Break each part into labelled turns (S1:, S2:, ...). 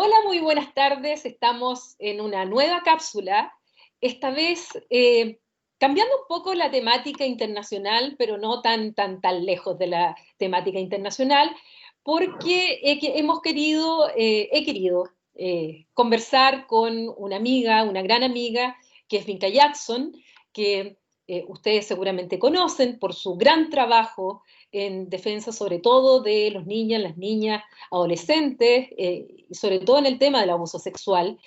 S1: Hola, muy buenas tardes. Estamos en una nueva cápsula, esta vez cambiando un poco la temática internacional, pero no tan lejos de la temática internacional, porque he querido conversar con una amiga, una gran amiga, que es Vinca Jackson, que ustedes seguramente conocen por su gran trabajo en defensa sobre todo de los niños, las niñas, adolescentes, y sobre todo en el tema del abuso sexual,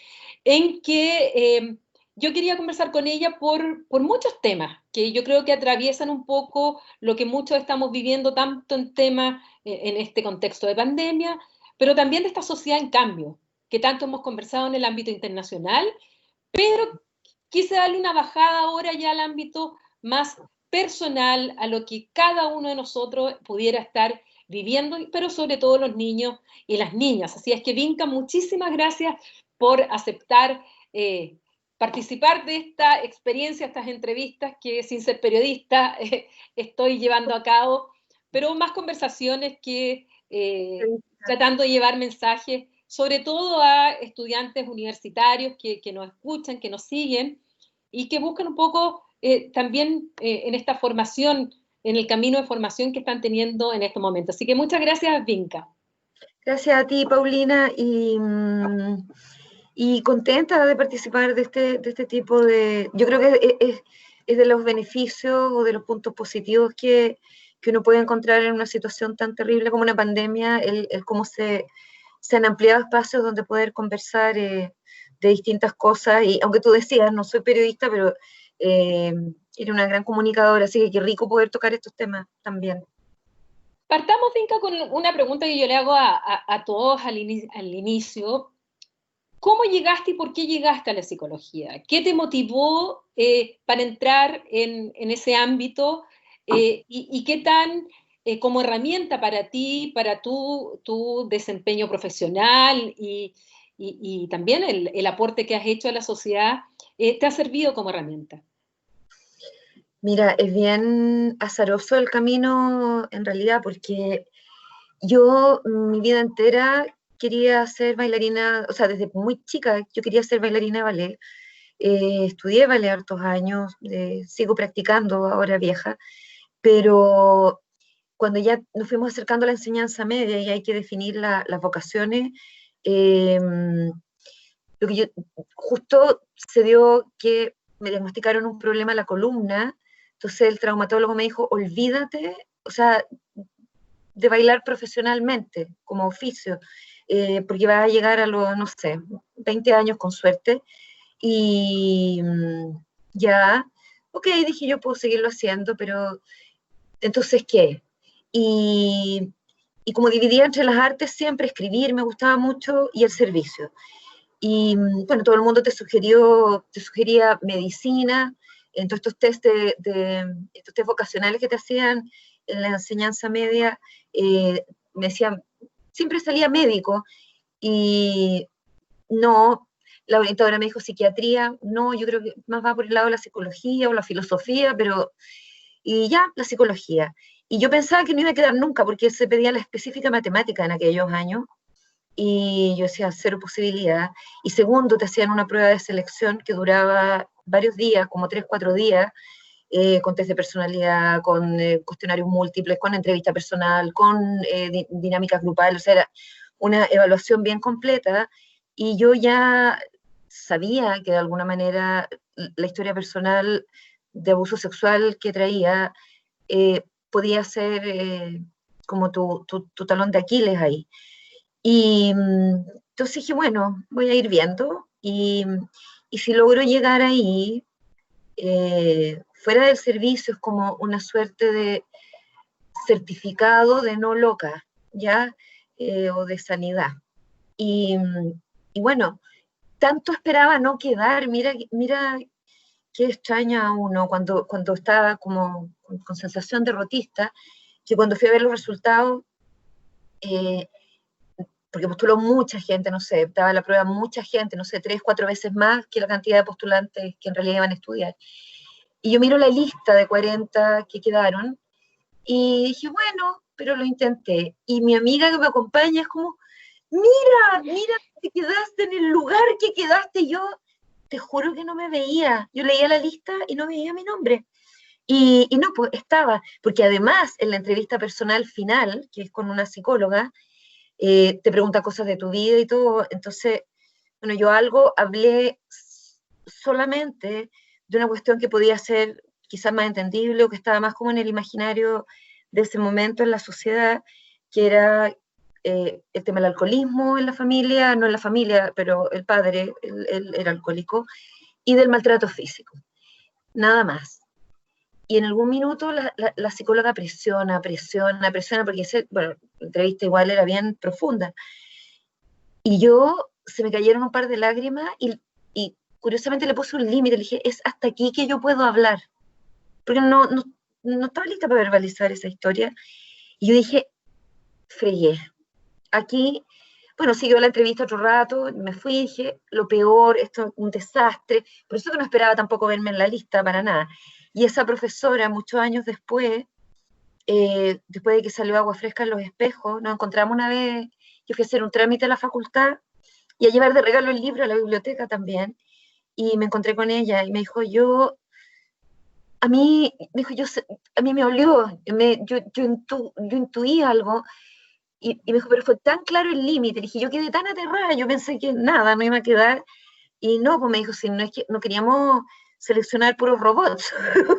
S1: en que yo quería conversar con ella por muchos temas que yo creo que atraviesan un poco lo que muchos estamos viviendo, tanto en temas en este contexto de pandemia, pero también de esta sociedad en cambio, que tanto hemos conversado en el ámbito internacional, pero quise darle una bajada ahora ya al ámbito más personal, a lo que cada uno de nosotros pudiera estar viviendo, pero sobre todo los niños y las niñas. Así es que, Vinca, muchísimas gracias por aceptar participar de esta experiencia, estas entrevistas que sin ser periodista estoy llevando a cabo, pero más conversaciones que tratando de llevar mensajes, sobre todo a estudiantes universitarios que nos escuchan, que nos siguen y que buscan un poco también en esta formación, en el camino de formación que están teniendo en estos momentos. Así que muchas gracias, Vinca.
S2: Gracias a ti, Paulina, y contenta de participar de este tipo de... Yo creo que es de los beneficios o de los puntos positivos que uno puede encontrar en una situación tan terrible como una pandemia, el cómo se han ampliado espacios donde poder conversar de distintas cosas. Y aunque tú decías, no soy periodista, pero eres una gran comunicadora, así que qué rico poder tocar estos temas también.
S1: Partamos, Vinca, con una pregunta que yo le hago a todos al inicio. ¿Cómo llegaste y por qué llegaste a la psicología? ¿Qué te motivó para entrar en ese ámbito y qué tan como herramienta para ti, para tu desempeño profesional y también el aporte que has hecho a la sociedad, te ha servido como herramienta?
S2: Mira, es bien azaroso el camino en realidad, porque yo mi vida entera quería ser bailarina, o sea, desde muy chica yo quería ser bailarina de ballet. Estudié ballet hartos años, sigo practicando ahora vieja, pero cuando ya nos fuimos acercando a la enseñanza media y hay que definir las vocaciones, eh, lo que yo, justo se dio que me diagnosticaron un problema en la columna, entonces el traumatólogo me dijo, olvídate, o sea, de bailar profesionalmente, como oficio, porque va a llegar a los, no sé, 20 años con suerte, y ya, ok, dije yo puedo seguirlo haciendo, pero entonces, ¿qué? Y, y como dividía entre las artes, siempre escribir me gustaba mucho y el servicio. Y bueno, todo el mundo te sugería medicina, en todos estos estos test vocacionales que te hacían en la enseñanza media, me decían, siempre salía médico, y no, la orientadora me dijo psiquiatría, no, yo creo que más va por el lado de la psicología o la filosofía, pero, y ya, la psicología. Y yo pensaba que no iba a quedar nunca, porque se pedía la específica matemática en aquellos años, y yo decía, cero posibilidad. Y segundo, te hacían una prueba de selección que duraba varios días, como 3, 4 días, con test de personalidad, con cuestionarios múltiples, con entrevista personal, con dinámicas grupales, o sea, era una evaluación bien completa, y yo ya sabía que de alguna manera la historia personal de abuso sexual que traía podía ser como tu talón de Aquiles ahí. Y entonces dije, bueno, voy a ir viendo y si logro llegar ahí, fuera del servicio es como una suerte de certificado de no loca, ¿ya? O de sanidad. Y, y bueno, tanto esperaba no quedar, mira qué extraña a uno cuando estaba como con sensación derrotista, que cuando fui a ver los resultados, eh, porque postuló mucha gente, no sé, daba la prueba mucha gente, no sé, 3, 4 veces más que la cantidad de postulantes que en realidad iban a estudiar. Y yo miro la lista de 40 que quedaron y dije, bueno, pero lo intenté. Y mi amiga que me acompaña es como, mira, te quedaste en el lugar que quedaste. Yo te juro que no me veía. Yo leía la lista y no veía mi nombre. Y no, pues estaba, porque además en la entrevista personal final, que es con una psicóloga, te pregunta cosas de tu vida y todo. Entonces, bueno, yo hablé solamente de una cuestión que podía ser quizás más entendible o que estaba más como en el imaginario de ese momento en la sociedad, que era el tema del alcoholismo en la familia, no en la familia, pero el padre, él era alcohólico, y del maltrato físico, nada más. Y en algún minuto la psicóloga presiona, porque bueno, la entrevista igual era bien profunda. Y se me cayeron un par de lágrimas y curiosamente le puse un límite, le dije, es hasta aquí que yo puedo hablar, porque no estaba lista para verbalizar esa historia. Y yo dije, fregué, aquí, bueno, siguió la entrevista otro rato, me fui, dije, lo peor, esto es un desastre, por eso que no esperaba tampoco verme en la lista para nada. Y esa profesora, muchos años después, después de que salió Agua Fresca en los Espejos, nos encontramos una vez, yo fui a hacer un trámite a la facultad y a llevar de regalo el libro a la biblioteca también, y me encontré con ella y me dijo, a mí me olió, yo intuí algo, y me dijo, pero fue tan claro el límite, dije, yo quedé tan aterrada, yo pensé que nada, me iba a quedar, y no, pues me dijo, si no es que no queríamos seleccionar puros robots,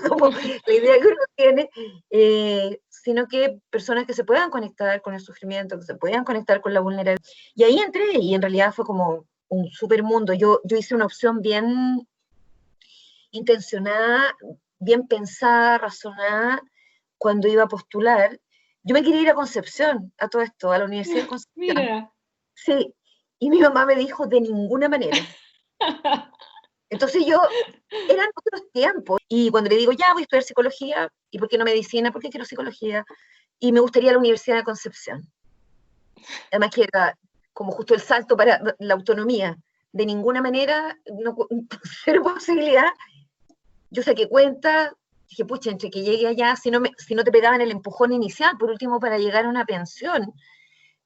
S2: como la idea que uno tiene, sino que personas que se puedan conectar con el sufrimiento, que se puedan conectar con la vulnerabilidad. Y ahí entré, y en realidad fue como un super mundo. Yo hice una opción bien intencionada, bien pensada, razonada, cuando iba a postular. Yo me quería ir a Concepción, a todo esto, a la Universidad de Concepción.
S1: Mira.
S2: Sí, y mi mamá me dijo, de ninguna manera. Entonces eran otros tiempos. Y cuando le digo, ya voy a estudiar psicología, ¿y por qué no medicina? ¿Por qué quiero psicología? Y me gustaría la Universidad de Concepción. Además que era como justo el salto para la autonomía. De ninguna manera, no, cero posibilidad. Yo saqué cuenta, dije, pucha, entre que llegue allá, si no te pegaban el empujón inicial, por último, para llegar a una pensión,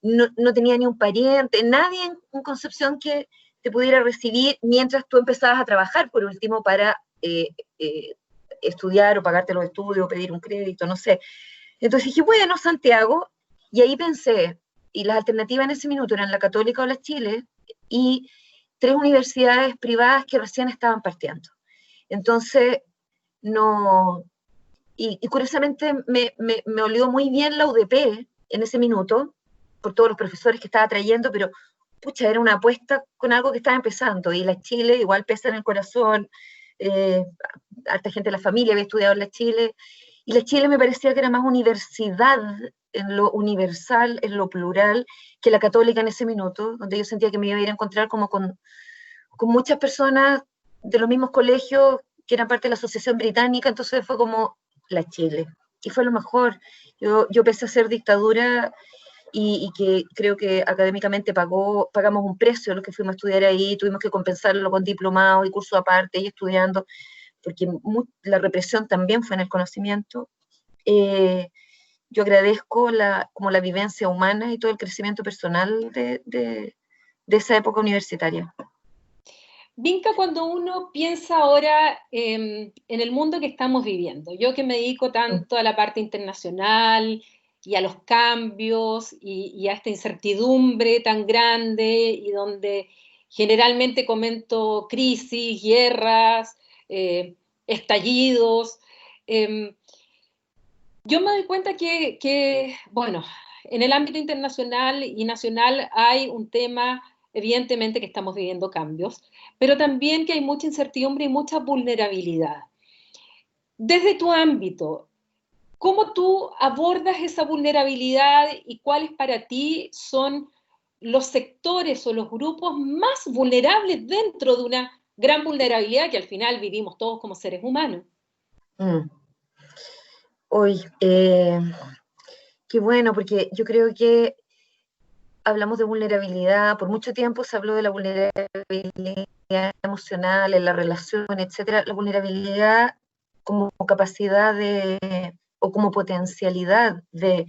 S2: no tenía ni un pariente, nadie en Concepción que te pudiera recibir mientras tú empezabas a trabajar, por último, para estudiar o pagarte los estudios, o pedir un crédito, no sé. Entonces dije, bueno, Santiago, y ahí pensé, y las alternativas en ese minuto eran la Católica o la Chile, y tres universidades privadas que recién estaban partiendo. Entonces, no, y curiosamente me olió muy bien la UDP en ese minuto, por todos los profesores que estaba trayendo, pero pucha, era una apuesta con algo que estaba empezando, y la Chile igual pesa en el corazón, harta gente de la familia había estudiado en la Chile, y la Chile me parecía que era más universidad en lo universal, en lo plural, que la Católica en ese minuto, donde yo sentía que me iba a ir a encontrar como con muchas personas de los mismos colegios que eran parte de la Asociación Británica, entonces fue como la Chile. Y fue lo mejor. Yo pese a ser dictadura y que creo que académicamente pagamos un precio los que fuimos a estudiar ahí, tuvimos que compensarlo con diplomados y cursos aparte y estudiando, porque la represión también fue en el conocimiento. Yo agradezco como la vivencia humana y todo el crecimiento personal de esa época universitaria.
S1: Vinca, cuando uno piensa ahora en el mundo que estamos viviendo, yo que me dedico tanto a la parte internacional y a los cambios y a esta incertidumbre tan grande y donde generalmente comento crisis, guerras, estallidos, eh, yo me doy cuenta bueno, en el ámbito internacional y nacional hay un tema, evidentemente, que estamos viviendo cambios, pero también que hay mucha incertidumbre y mucha vulnerabilidad. Desde tu ámbito, ¿cómo tú abordas esa vulnerabilidad y cuáles para ti son los sectores o los grupos más vulnerables dentro de una gran vulnerabilidad que al final vivimos todos como seres humanos?
S2: Hoy, qué bueno, porque yo creo que hablamos de vulnerabilidad, por mucho tiempo se habló de la vulnerabilidad emocional en la relación, etcétera. La vulnerabilidad como capacidad o como potencialidad de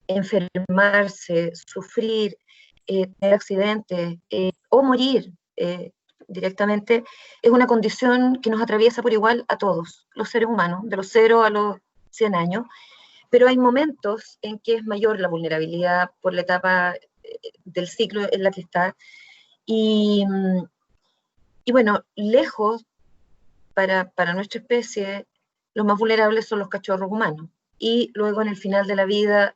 S2: enfermarse, sufrir, tener accidentes o morir directamente, es una condición que nos atraviesa por igual a todos los seres humanos, de los 0 a los 100 años, pero hay momentos en que es mayor la vulnerabilidad por la etapa del ciclo en la que está. Y, y bueno, lejos para nuestra especie, los más vulnerables son los cachorros humanos. Y luego en el final de la vida,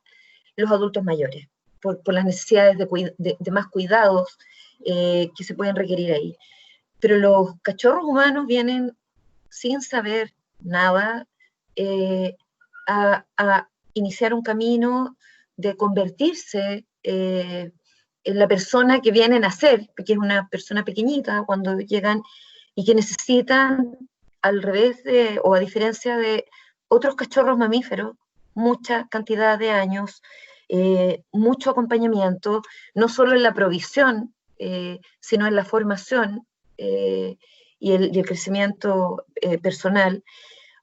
S2: los adultos mayores, por las necesidades de más cuidados que se pueden requerir ahí. Pero los cachorros humanos vienen sin saber nada a iniciar un camino de convertirse en la persona que vienen a ser, que es una persona pequeñita cuando llegan y que necesitan, al revés o a diferencia de otros cachorros mamíferos, mucha cantidad de años, mucho acompañamiento, no solo en la provisión, sino en la formación y el crecimiento personal,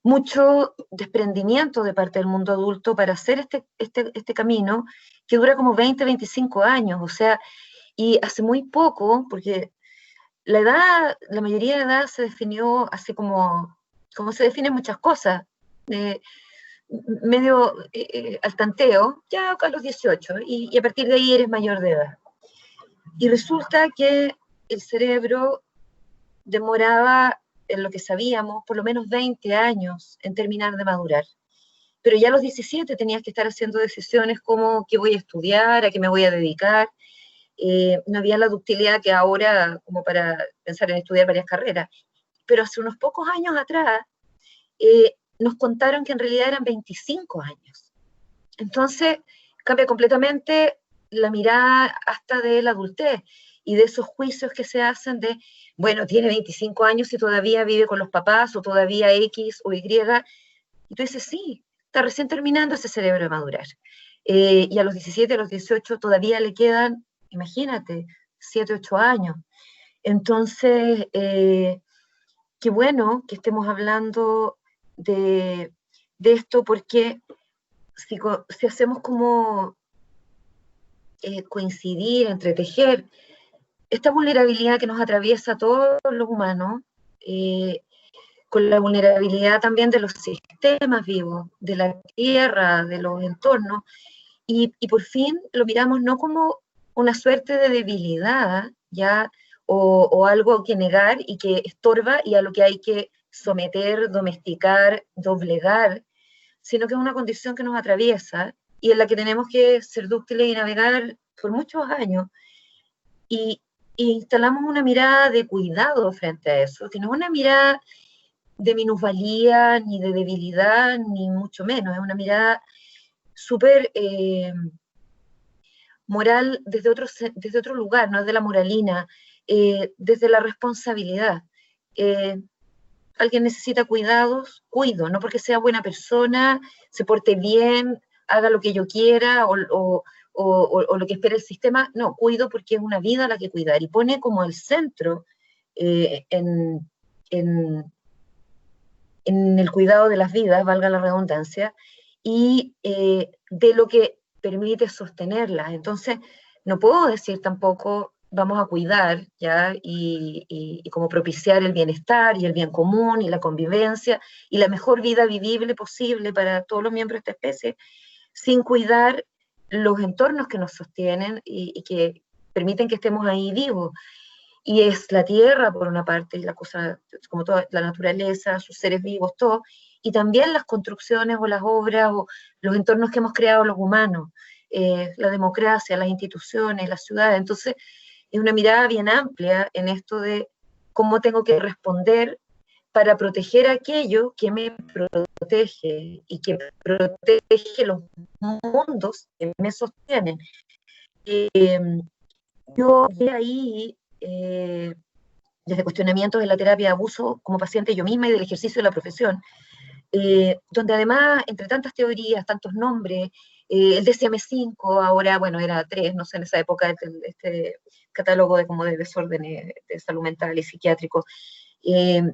S2: mucho desprendimiento de parte del mundo adulto para hacer este camino que dura como 20, 25 años, o sea, y hace muy poco, porque la mayoría de edad se definió así como se definen muchas cosas, eh, medio al tanteo, ya a los 18, y a partir de ahí eres mayor de edad. Y resulta que el cerebro demoraba, en lo que sabíamos, por lo menos 20 años en terminar de madurar. Pero ya a los 17 tenías que estar haciendo decisiones como qué voy a estudiar, a qué me voy a dedicar. No había la ductilidad que ahora como para pensar en estudiar varias carreras. Pero hace unos pocos años atrás nos contaron que en realidad eran 25 años. Entonces cambia completamente la mirada hasta de la adultez y de esos juicios que se hacen de, bueno, tiene 25 años y todavía vive con los papás o todavía X o Y. Y tú dices, sí, está recién terminando ese cerebro de madurar. Y a los 17, a los 18 todavía le quedan, imagínate, 7, 8 años. Entonces, qué bueno que estemos hablando de esto porque si hacemos como coincidir, entretejer esta vulnerabilidad que nos atraviesa a todos los humanos, con la vulnerabilidad también de los sistemas vivos, de la tierra, de los entornos, y por fin lo miramos no como una suerte de debilidad, ya, o algo que negar y que estorba y a lo que hay que someter, domesticar, doblegar, sino que es una condición que nos atraviesa y en la que tenemos que ser dúctiles y navegar por muchos años. Y instalamos una mirada de cuidado frente a eso, que no es una mirada de minusvalía, ni de debilidad, ni mucho menos, es una mirada súper moral desde otro lugar, no es de la moralina, desde la responsabilidad. Alguien necesita cuidados, cuido, no porque sea buena persona, se porte bien, haga lo que yo quiera o lo que espera el sistema, no, cuido porque es una vida a la que cuidar y pone como el centro eh, en, en, en, el cuidado de las vidas, valga la redundancia, y de lo que permite sostenerlas. Entonces, no puedo decir tampoco vamos a cuidar, ¿ya? Y como propiciar el bienestar y el bien común y la convivencia y la mejor vida vivible posible para todos los miembros de esta especie, sin cuidar los entornos que nos sostienen y que permiten que estemos ahí vivos. Y es la tierra, por una parte, y la cosa, como toda la naturaleza, sus seres vivos, todo, y también las construcciones o las obras o los entornos que hemos creado los humanos, la democracia, las instituciones, las ciudades. Entonces, es una mirada bien amplia en esto de cómo tengo que responder para proteger aquello que me protege y que protege los mundos que me sostienen. Yo vi ahí desde cuestionamientos de la terapia de abuso como paciente yo misma y del ejercicio de la profesión, donde además, entre tantas teorías, tantos nombres, el DSM-5, ahora, bueno, era 3, no sé, en esa época, este catálogo de como de desórdenes de salud mental y psiquiátrico, eh,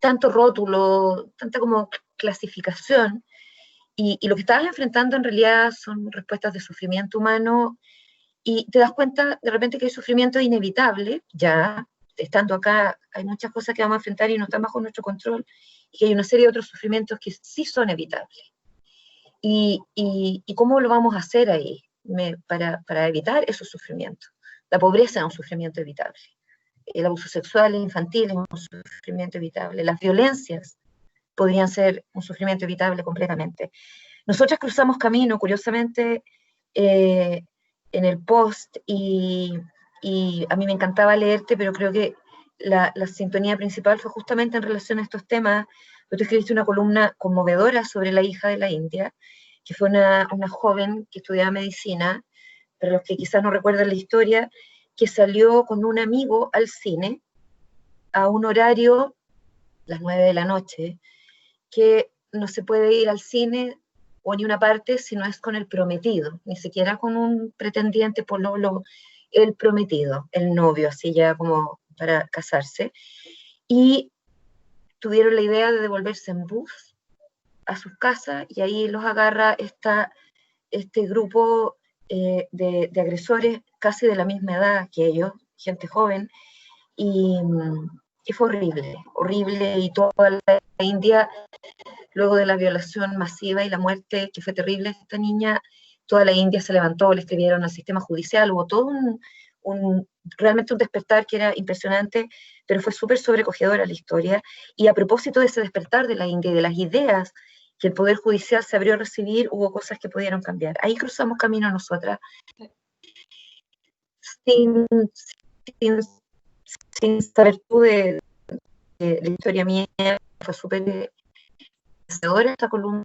S2: tanto rótulo, tanta como clasificación, y lo que estabas enfrentando en realidad son respuestas de sufrimiento humano y te das cuenta de repente que el sufrimiento es inevitable, ya estando acá hay muchas cosas que vamos a enfrentar y no están bajo nuestro control, y que hay una serie de otros sufrimientos que sí son evitables. ¿Y cómo lo vamos a hacer ahí para evitar esos sufrimientos? La pobreza es un sufrimiento evitable. El abuso sexual infantil es un sufrimiento evitable. Las violencias podrían ser un sufrimiento evitable completamente. Nosotras cruzamos camino, curiosamente, en el post, y a mí me encantaba leerte, pero creo que la sintonía principal fue justamente en relación a estos temas. Tú escribiste una columna conmovedora sobre la hija de la India, que fue una joven que estudiaba medicina, para los que quizás no recuerdan la historia, que salió con un amigo al cine a un horario, las 9 de la noche, que no se puede ir al cine o a ninguna parte si no es con el prometido, ni siquiera con un pretendiente pololo, el prometido, el novio, así ya como para casarse. Y tuvieron la idea de devolverse en bus a sus casas, y ahí los agarra este grupo de agresores casi de la misma edad que ellos, gente joven, y, y fue horrible, horrible, y toda la India, luego de la violación masiva y la muerte que fue terrible de esta niña, toda la India se levantó, le escribieron al sistema judicial, hubo todo realmente un despertar que era impresionante, pero fue súper sobrecogedora la historia. Y a propósito de ese despertar de la India y de las ideas que el Poder Judicial se abrió a recibir, hubo cosas que pudieron cambiar. Ahí cruzamos camino nosotras, sin, sin, sin saber tú de la historia mía, fue súper enriquecedora esta columna,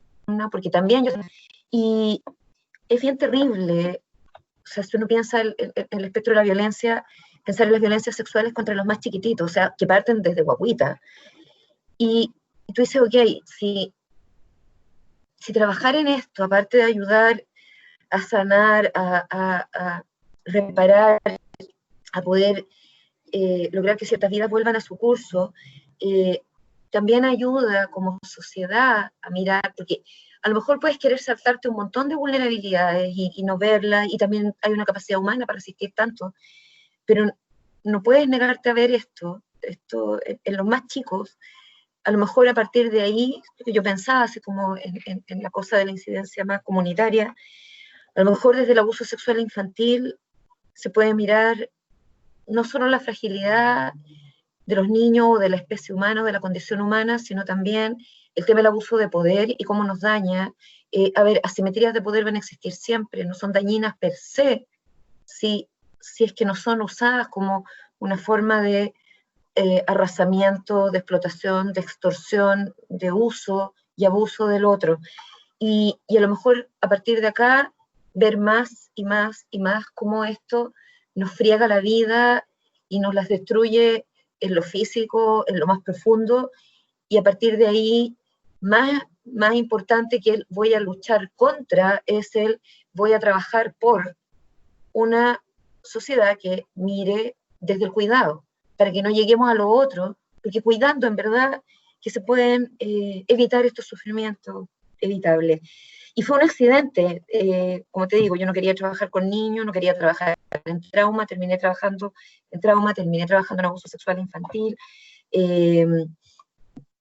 S2: porque también yo... Y es bien terrible, o sea, si uno piensa en el espectro de la violencia, pensar en las violencias sexuales contra los más chiquititos, o sea, que parten desde guaguita. Y tú dices, ok, si trabajar en esto, aparte de ayudar a sanar, a reparar, a poder lograr que ciertas vidas vuelvan a su curso, también ayuda como sociedad a mirar, porque a lo mejor puedes querer saltarte un montón de vulnerabilidades y no verlas, y también hay una capacidad humana para resistir tanto, pero no puedes negarte a ver esto en los más chicos. A lo mejor a partir de ahí, yo pensaba así como en la cosa de la incidencia más comunitaria, a lo mejor desde el abuso sexual infantil se puede mirar no solo la fragilidad de los niños o de la especie humana o de la condición humana, sino también el tema del abuso de poder y cómo nos daña. A ver, asimetrías de poder van a existir siempre, no son dañinas per se, si es que no son usadas como una forma de arrasamiento, de explotación, de extorsión, de uso y abuso del otro. Y a lo mejor a partir de acá ver más y más y más cómo esto nos friega la vida y nos las destruye en lo físico, en lo más profundo, y a partir de ahí, más importante que el voy a luchar contra es el voy a trabajar por una sociedad que mire desde el cuidado, para que no lleguemos a lo otro, porque cuidando en verdad que se pueden evitar estos sufrimientos evitables. Y fue un accidente, como te digo, yo no quería trabajar con niños, no quería trabajar en trauma, terminé trabajando en abuso sexual infantil. Eh,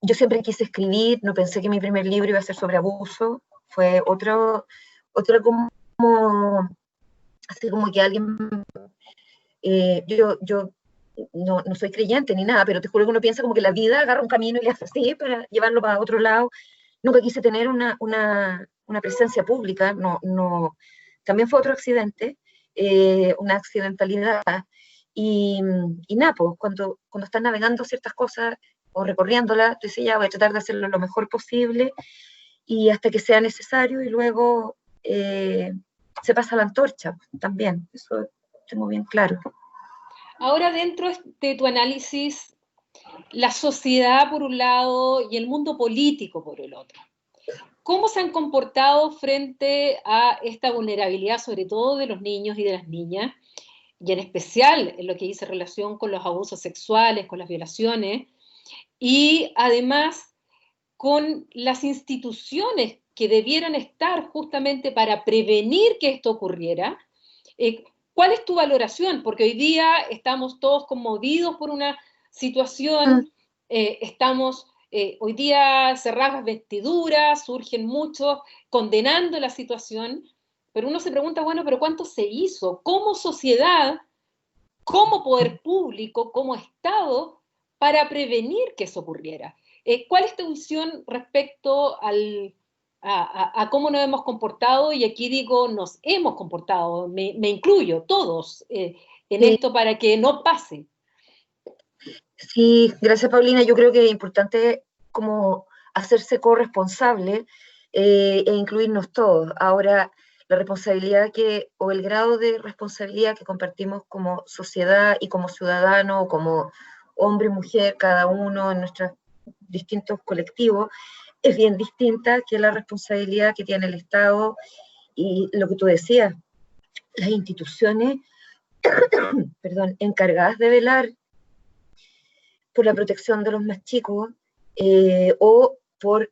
S2: yo siempre quise escribir, no pensé que mi primer libro iba a ser sobre abuso, fue otro como, así como que alguien, yo no soy creyente ni nada, pero te juro que uno piensa como que la vida agarra un camino y le hace así para llevarlo para otro lado. Nunca quise tener una presencia pública, también fue otro accidente, una accidentalidad, y, y nada, pues cuando estás navegando ciertas cosas o recorriéndolas, tú dices, ya voy a tratar de hacerlo lo mejor posible y hasta que sea necesario, y luego se pasa la antorcha también, eso tengo bien claro.
S1: Ahora, dentro de tu análisis, la sociedad por un lado y el mundo político por el otro, ¿cómo se han comportado frente a esta vulnerabilidad, sobre todo de los niños y de las niñas, y en especial en lo que dice relación con los abusos sexuales, con las violaciones, y además con las instituciones que debieran estar justamente para prevenir que esto ocurriera? ¿Cuál es tu valoración? Porque hoy día estamos todos conmovidos por una
S2: Mm.
S1: situación, estamos hoy día cerradas vestiduras, surgen muchos condenando la situación, pero uno se pregunta, bueno, pero ¿cuánto se hizo? ¿Cómo sociedad, como poder público, como Estado, para prevenir que eso ocurriera? ¿Cuál es tu visión respecto a cómo nos hemos comportado? Y aquí digo, nos hemos comportado, me incluyo, todos, en
S2: Sí,
S1: esto para que no pase.
S2: sí, gracias Paulina. Yo creo que es importante como hacerse corresponsable e incluirnos todos. Ahora, la responsabilidad o el grado de responsabilidad que compartimos como sociedad y como ciudadano, como hombre, mujer, cada uno en nuestros distintos colectivos, es bien distinta que la responsabilidad que tiene el Estado y lo que tú decías, las instituciones, perdón, encargadas de velar por la protección de los más chicos o por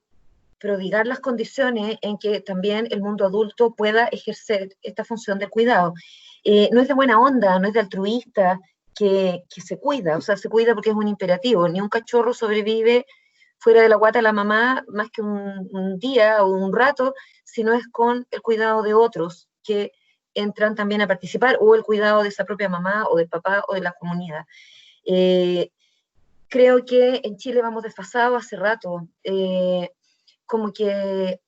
S2: prodigar las condiciones en que también el mundo adulto pueda ejercer esta función de cuidado. No es de buena onda, no es de altruista que se cuida, o sea, se cuida porque es un imperativo, ni un cachorro sobrevive fuera de la guata de la mamá más que un día o un rato, sino es con el cuidado de otros que entran también a participar, o el cuidado de esa propia mamá o del papá o de la comunidad. Eh, Creo que en Chile vamos desfasados hace rato. Como que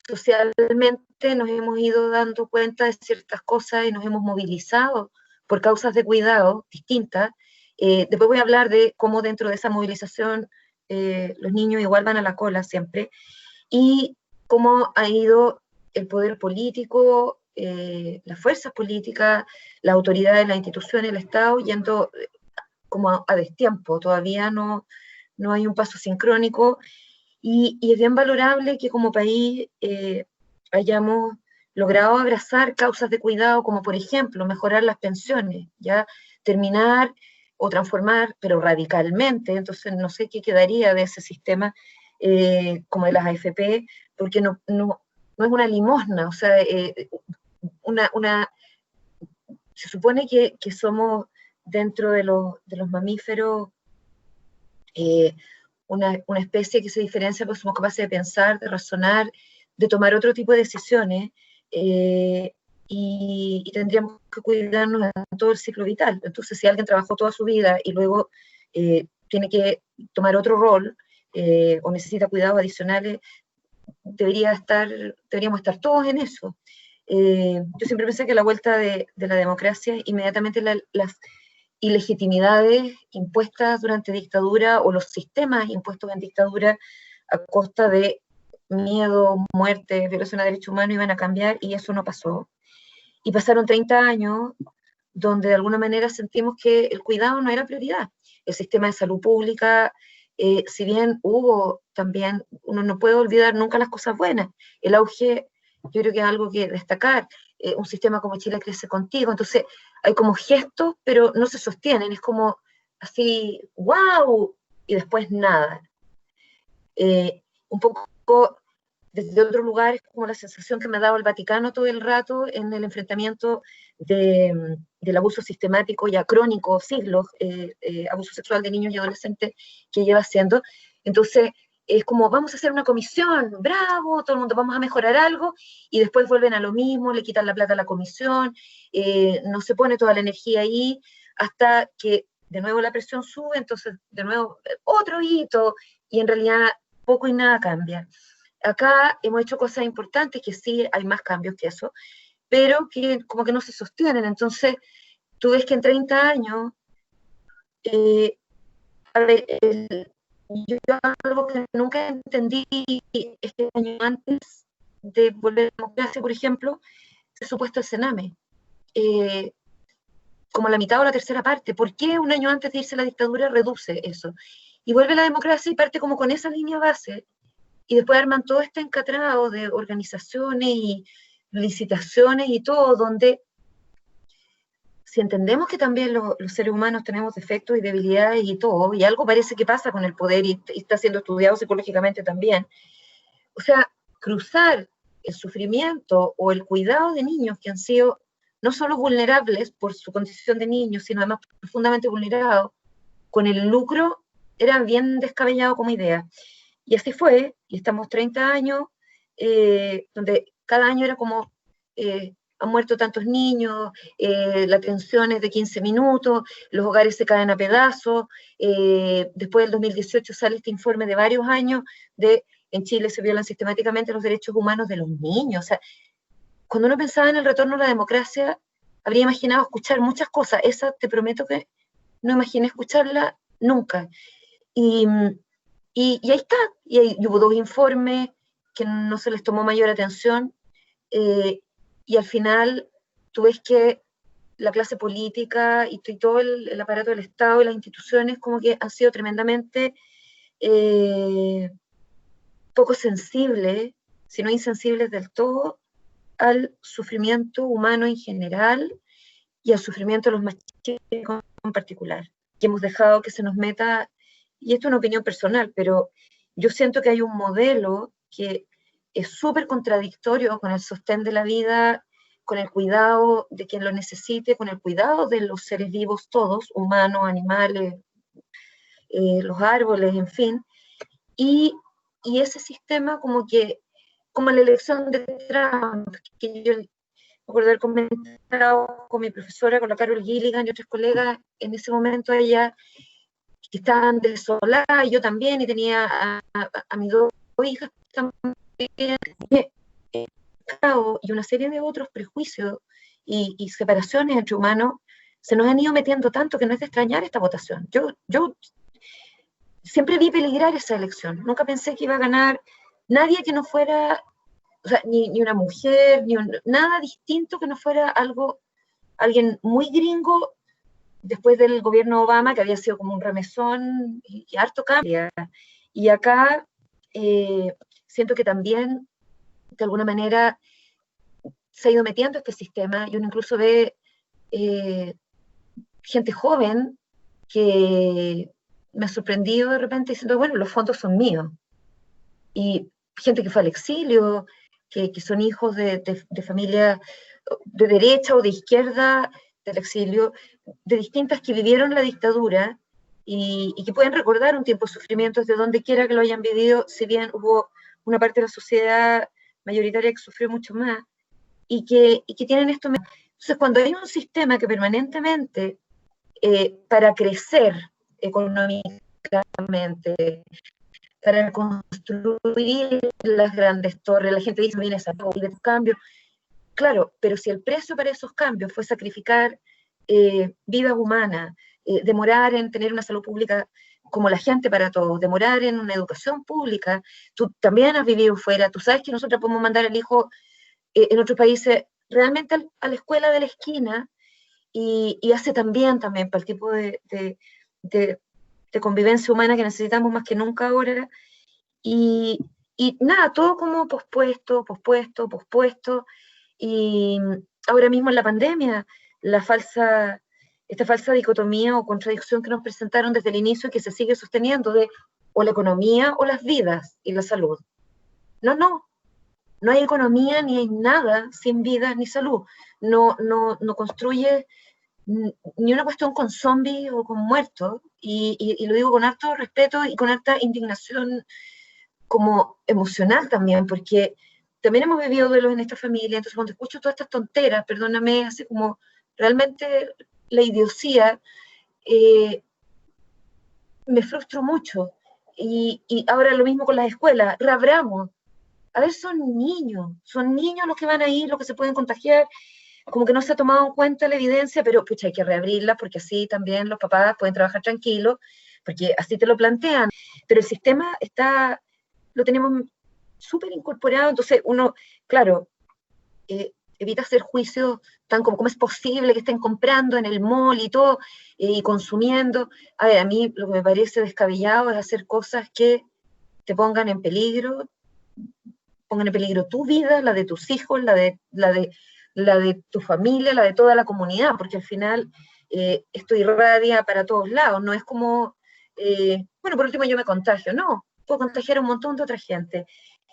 S2: socialmente nos hemos ido dando cuenta de ciertas cosas y nos hemos movilizado por causas de cuidado distintas. Después voy a hablar de cómo dentro de esa movilización los niños igual van a la cola siempre y cómo ha ido el poder político, las fuerzas políticas, la autoridad de las instituciones, el Estado, yendo como a destiempo. Todavía no hay un paso sincrónico y es bien valorable que como país hayamos logrado abrazar causas de cuidado, como por ejemplo mejorar las pensiones, ya terminar o transformar, pero radicalmente. Entonces no sé qué quedaría de ese sistema como de las AFP, porque no es una limosna, o sea, una, se supone que somos dentro de los mamíferos eh, una especie que se diferencia porque somos capaces de pensar, de razonar, de tomar otro tipo de decisiones eh, y tendríamos que cuidarnos en todo el ciclo vital. Entonces, si alguien trabajó toda su vida y luego tiene que tomar otro rol o necesita cuidados adicionales, deberíamos estar todos en eso. Yo siempre pensé que a la vuelta de la democracia, inmediatamente las ilegitimidades impuestas durante dictadura o los sistemas impuestos en dictadura a costa de miedo, muerte, violación a derechos humanos iban a cambiar y eso no pasó. Y pasaron 30 años donde de alguna manera sentimos que el cuidado no era prioridad. El sistema de salud pública, si bien hubo también, uno no puede olvidar nunca las cosas buenas. El auge, yo creo que es algo que destacar. Un sistema como Chile crece contigo, entonces hay como gestos, pero no se sostienen, es como así, wow, y después nada. Un poco desde otros lugares, como la sensación que me ha dado el Vaticano todo el rato en el enfrentamiento del abuso sistemático ya crónico, siglos, abuso sexual de niños y adolescentes que lleva haciendo. Entonces, es como, vamos a hacer una comisión, bravo, todo el mundo vamos a mejorar algo, y después vuelven a lo mismo, le quitan la plata a la comisión, no se pone toda la energía ahí, hasta que de nuevo la presión sube, entonces de nuevo otro hito, y en realidad poco y nada cambia. Acá hemos hecho cosas importantes, que sí hay más cambios que eso, pero que como que no se sostienen. Entonces, tú ves que en 30 años, eh, a ver, yo algo que nunca entendí este año antes de volver a la democracia, por ejemplo, se ha supuesto el Sename, eh, como la mitad o la tercera parte. ¿Por qué un año antes de irse a la dictadura reduce eso? Y vuelve la democracia y parte como con esa línea base y después arman todo este encatrado de organizaciones y licitaciones y todo, donde si entendemos que también los seres humanos tenemos defectos y debilidades y todo, y algo parece que pasa con el poder y está siendo estudiado psicológicamente también, o sea, cruzar el sufrimiento o el cuidado de niños que han sido no solo vulnerables por su condición de niños, sino además profundamente vulnerados, con el lucro, era bien descabellado como idea. Y así fue, y estamos 30 años, donde cada año era como, han muerto tantos niños, la atención es de 15 minutos, los hogares se caen a pedazos, después del 2018 sale este informe de varios años de en Chile se violan sistemáticamente los derechos humanos de los niños. O sea, cuando uno pensaba en el retorno a la democracia, habría imaginado escuchar muchas cosas. Esa te prometo que no imaginé escucharla nunca. Y, y ahí está. Y hubo 2 informes que no se les tomó mayor atención. Y al final tú ves que la clase política y todo el aparato del Estado y las instituciones como que han sido tremendamente poco sensibles, si no insensibles del todo, al sufrimiento humano en general y al sufrimiento de los más chicos en particular. Que hemos dejado que se nos meta, y esto es una opinión personal, pero yo siento que hay un modelo que es súper contradictorio con el sostén de la vida, con el cuidado de quien lo necesite, con el cuidado de los seres vivos todos, humanos, animales, los árboles, en fin, y, y ese sistema como la elección de Trump, que yo recuerdo haber comentado con mi profesora, con la Carol Gilligan y otros colegas, en ese momento ella, que estaban desoladas, y yo también, y tenía a mis 2 hijas también, y una serie de otros prejuicios y separaciones entre humanos, se nos han ido metiendo tanto que no es de extrañar esta votación. Yo siempre vi peligrar esa elección, nunca pensé que iba a ganar nadie que no fuera, o sea, ni una mujer, nada distinto que no fuera alguien muy gringo después del gobierno Obama, que había sido como un remesón y harto cambio. Y acá siento que también, de alguna manera, se ha ido metiendo este sistema y uno incluso ve gente joven que me ha sorprendido de repente diciendo, bueno, los fondos son míos. Y gente que fue al exilio, que son hijos de familia de derecha o de izquierda del exilio, de distintas que vivieron la dictadura y que pueden recordar un tiempo de sufrimientos de donde quiera que lo hayan vivido, si bien hubo una parte de la sociedad mayoritaria que sufrió mucho más, y que tienen esto. Entonces, cuando hay un sistema que permanentemente, para crecer económicamente, para construir las grandes torres, la gente dice, viene esa cambio. Claro, pero si el precio para esos cambios fue sacrificar vidas humanas, demorar en tener una salud pública como la gente para todos, demorar en una educación pública, tú también has vivido fuera, tú sabes que nosotros podemos mandar al hijo en otros países realmente a la escuela de la esquina y hace también para el tipo de convivencia humana que necesitamos más que nunca ahora. Y, y nada, todo como pospuesto, pospuesto, pospuesto. Y ahora mismo en la pandemia, esta falsa dicotomía o contradicción que nos presentaron desde el inicio y que se sigue sosteniendo de o la economía o las vidas y la salud. No hay economía ni hay nada sin vida ni salud. No construye ni una cuestión con zombies o con muertos, y lo digo con harto respeto y con harta indignación como emocional también, porque también hemos vivido duelos en esta familia, entonces cuando escucho todas estas tonteras, perdóname, hace como realmente la idiosía, eh, me frustro mucho. Y ahora lo mismo con las escuelas, reabramos. A ver, son niños los que van a ir, los que se pueden contagiar, como que no se ha tomado en cuenta la evidencia, pero pucha, hay que reabrirla porque así también los papás pueden trabajar tranquilos, porque así te lo plantean. Pero el sistema lo tenemos súper incorporado, entonces uno, claro, evita hacer juicios tan como cómo es posible que estén comprando en el mall y todo, y consumiendo. A ver, a mí lo que me parece descabellado es hacer cosas que te pongan en peligro tu vida, la de tus hijos, la de tu familia, la de toda la comunidad, porque al final esto irradia para todos lados, no es como, bueno, por último yo me contagio, no, puedo contagiar a un montón de otra gente.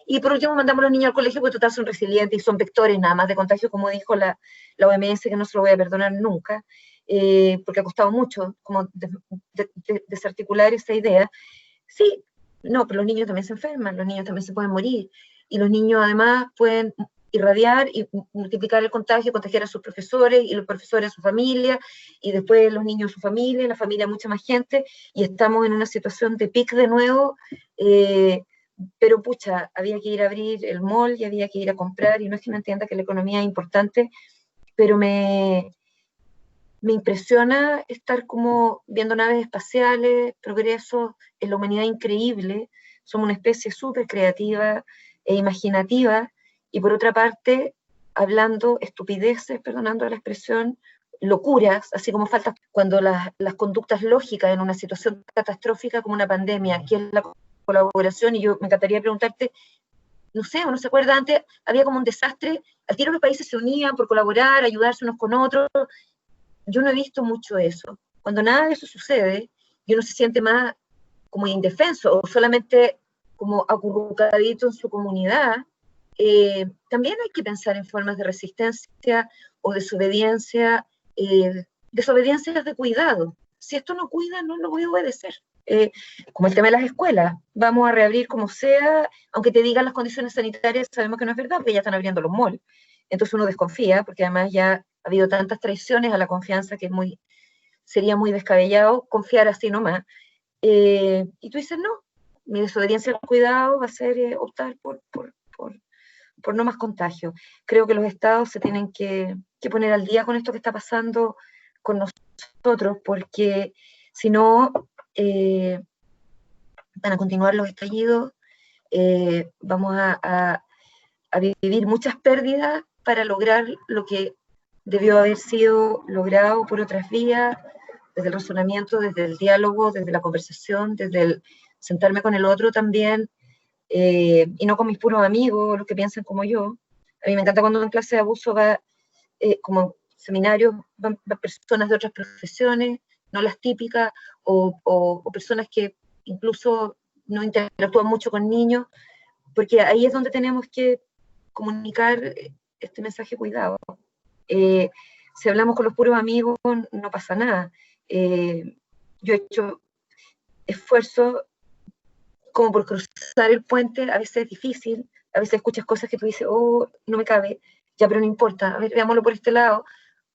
S2: y por último mandamos a los niños al colegio porque total son resilientes y son vectores nada más de contagio, como dijo la OMS, que no se lo voy a perdonar nunca, porque ha costado mucho como desarticular esa idea. Sí, no, pero los niños también se enferman, los niños también se pueden morir, y los niños además pueden irradiar y multiplicar el contagio, contagiar a sus profesores, y los profesores a su familia, y después los niños a su familia, la familia a mucha más gente, y estamos en una situación de pic de nuevo, pero pucha, había que ir a abrir el mall y había que ir a comprar, y no es que no entienda que la economía es importante, pero me impresiona estar como viendo naves espaciales, progresos en la humanidad increíble, somos una especie súper creativa e imaginativa, y por otra parte, hablando estupideces, perdonando la expresión, locuras, así como faltas cuando las conductas lógicas en una situación catastrófica como una pandemia, que es la colaboración, y yo me encantaría preguntarte, no sé, uno se acuerda antes, había como un desastre, al tiro los países se unían por colaborar, ayudarse unos con otros, yo no he visto mucho eso. Cuando nada de eso sucede, y uno se siente más como indefenso o solamente como acurrucadito en su comunidad, también hay que pensar en formas de resistencia o desobediencia de cuidado. Si esto no cuida, no lo voy a obedecer. Como el tema de las escuelas, vamos a reabrir como sea, aunque te digan las condiciones sanitarias, sabemos que no es verdad, porque ya están abriendo los malls. Entonces uno desconfía, porque además ya ha habido tantas traiciones a la confianza que sería muy descabellado confiar así nomás. Y tú dices, no, mi desobediencia al cuidado va a ser optar por no más contagio. Creo que los estados se tienen que poner al día con esto que está pasando con nosotros, porque si no, van a continuar los estallidos, vamos a vivir muchas pérdidas para lograr lo que debió haber sido logrado por otras vías, desde el razonamiento, desde el diálogo, desde la conversación, desde el sentarme con el otro también, y no con mis puros amigos, los que piensan como yo. A mí me encanta cuando en clase de abuso va, como seminarios, van personas de otras profesiones, no las típicas, o personas que incluso no interactúan mucho con niños, porque ahí es donde tenemos que comunicar este mensaje cuidado. Eh, si hablamos con los puros amigos, no pasa nada. Yo he hecho esfuerzo como por cruzar el puente, a veces es difícil, a veces escuchas cosas que tú dices, oh, no me cabe, ya, pero no importa, a ver, veámoslo por este lado,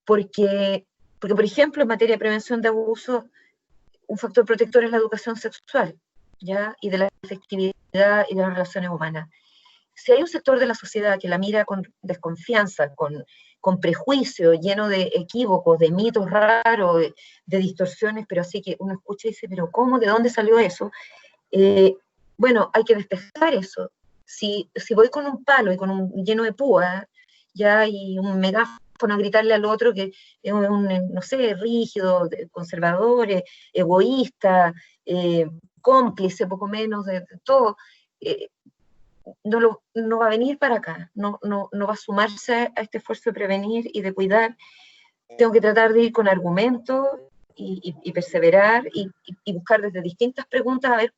S2: porque por ejemplo, en materia de prevención de abuso, un factor protector es la educación sexual, ¿ya? Y de la efectividad y de las relaciones humanas. Si hay un sector de la sociedad que la mira con desconfianza, con prejuicio, lleno de equívocos, de mitos raros, de distorsiones, pero así que uno escucha y dice, pero ¿cómo? ¿De dónde salió eso? Eh, bueno, hay que despejar eso. Si voy con un palo y con un lleno de púa, ya, y un megáfono a gritarle al otro que es un, no sé, rígido, conservador, egoísta, cómplice, poco menos de todo, eh, no va a venir para acá, no va a sumarse a este esfuerzo de prevenir y de cuidar. Tengo que tratar de ir con argumentos y perseverar y buscar desde distintas preguntas a ver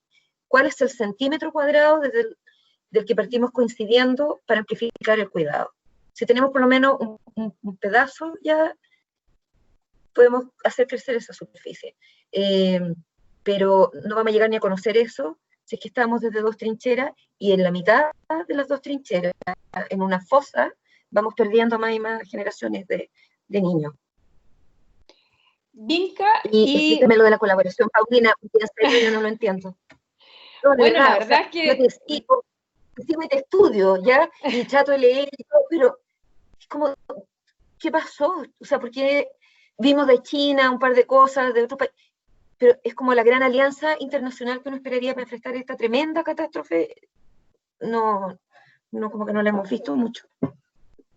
S2: cuál es el centímetro cuadrado del que partimos coincidiendo para amplificar el cuidado. Si tenemos por lo menos un pedazo, ya podemos hacer crecer esa superficie. Eh, pero no vamos a llegar ni a conocer eso si es que estamos desde dos trincheras y en la mitad de las dos trincheras, en una fosa, vamos perdiendo más y más generaciones de niños.
S1: Vinca,
S2: Y
S1: y
S2: explícame lo de la colaboración, Paulina, porque en serio yo no lo entiendo. No, de
S1: bueno, la
S2: verdad, o
S1: verdad
S2: sea,
S1: es
S2: yo
S1: que
S2: te sigo y te estudio, ¿ya? Y trato de leer y todo, pero es como, ¿qué pasó? O sea, porque vimos de China un par de cosas, de otros países, pero es como la gran alianza internacional que uno esperaría para enfrentar esta tremenda catástrofe. No, no, como que no la hemos visto mucho.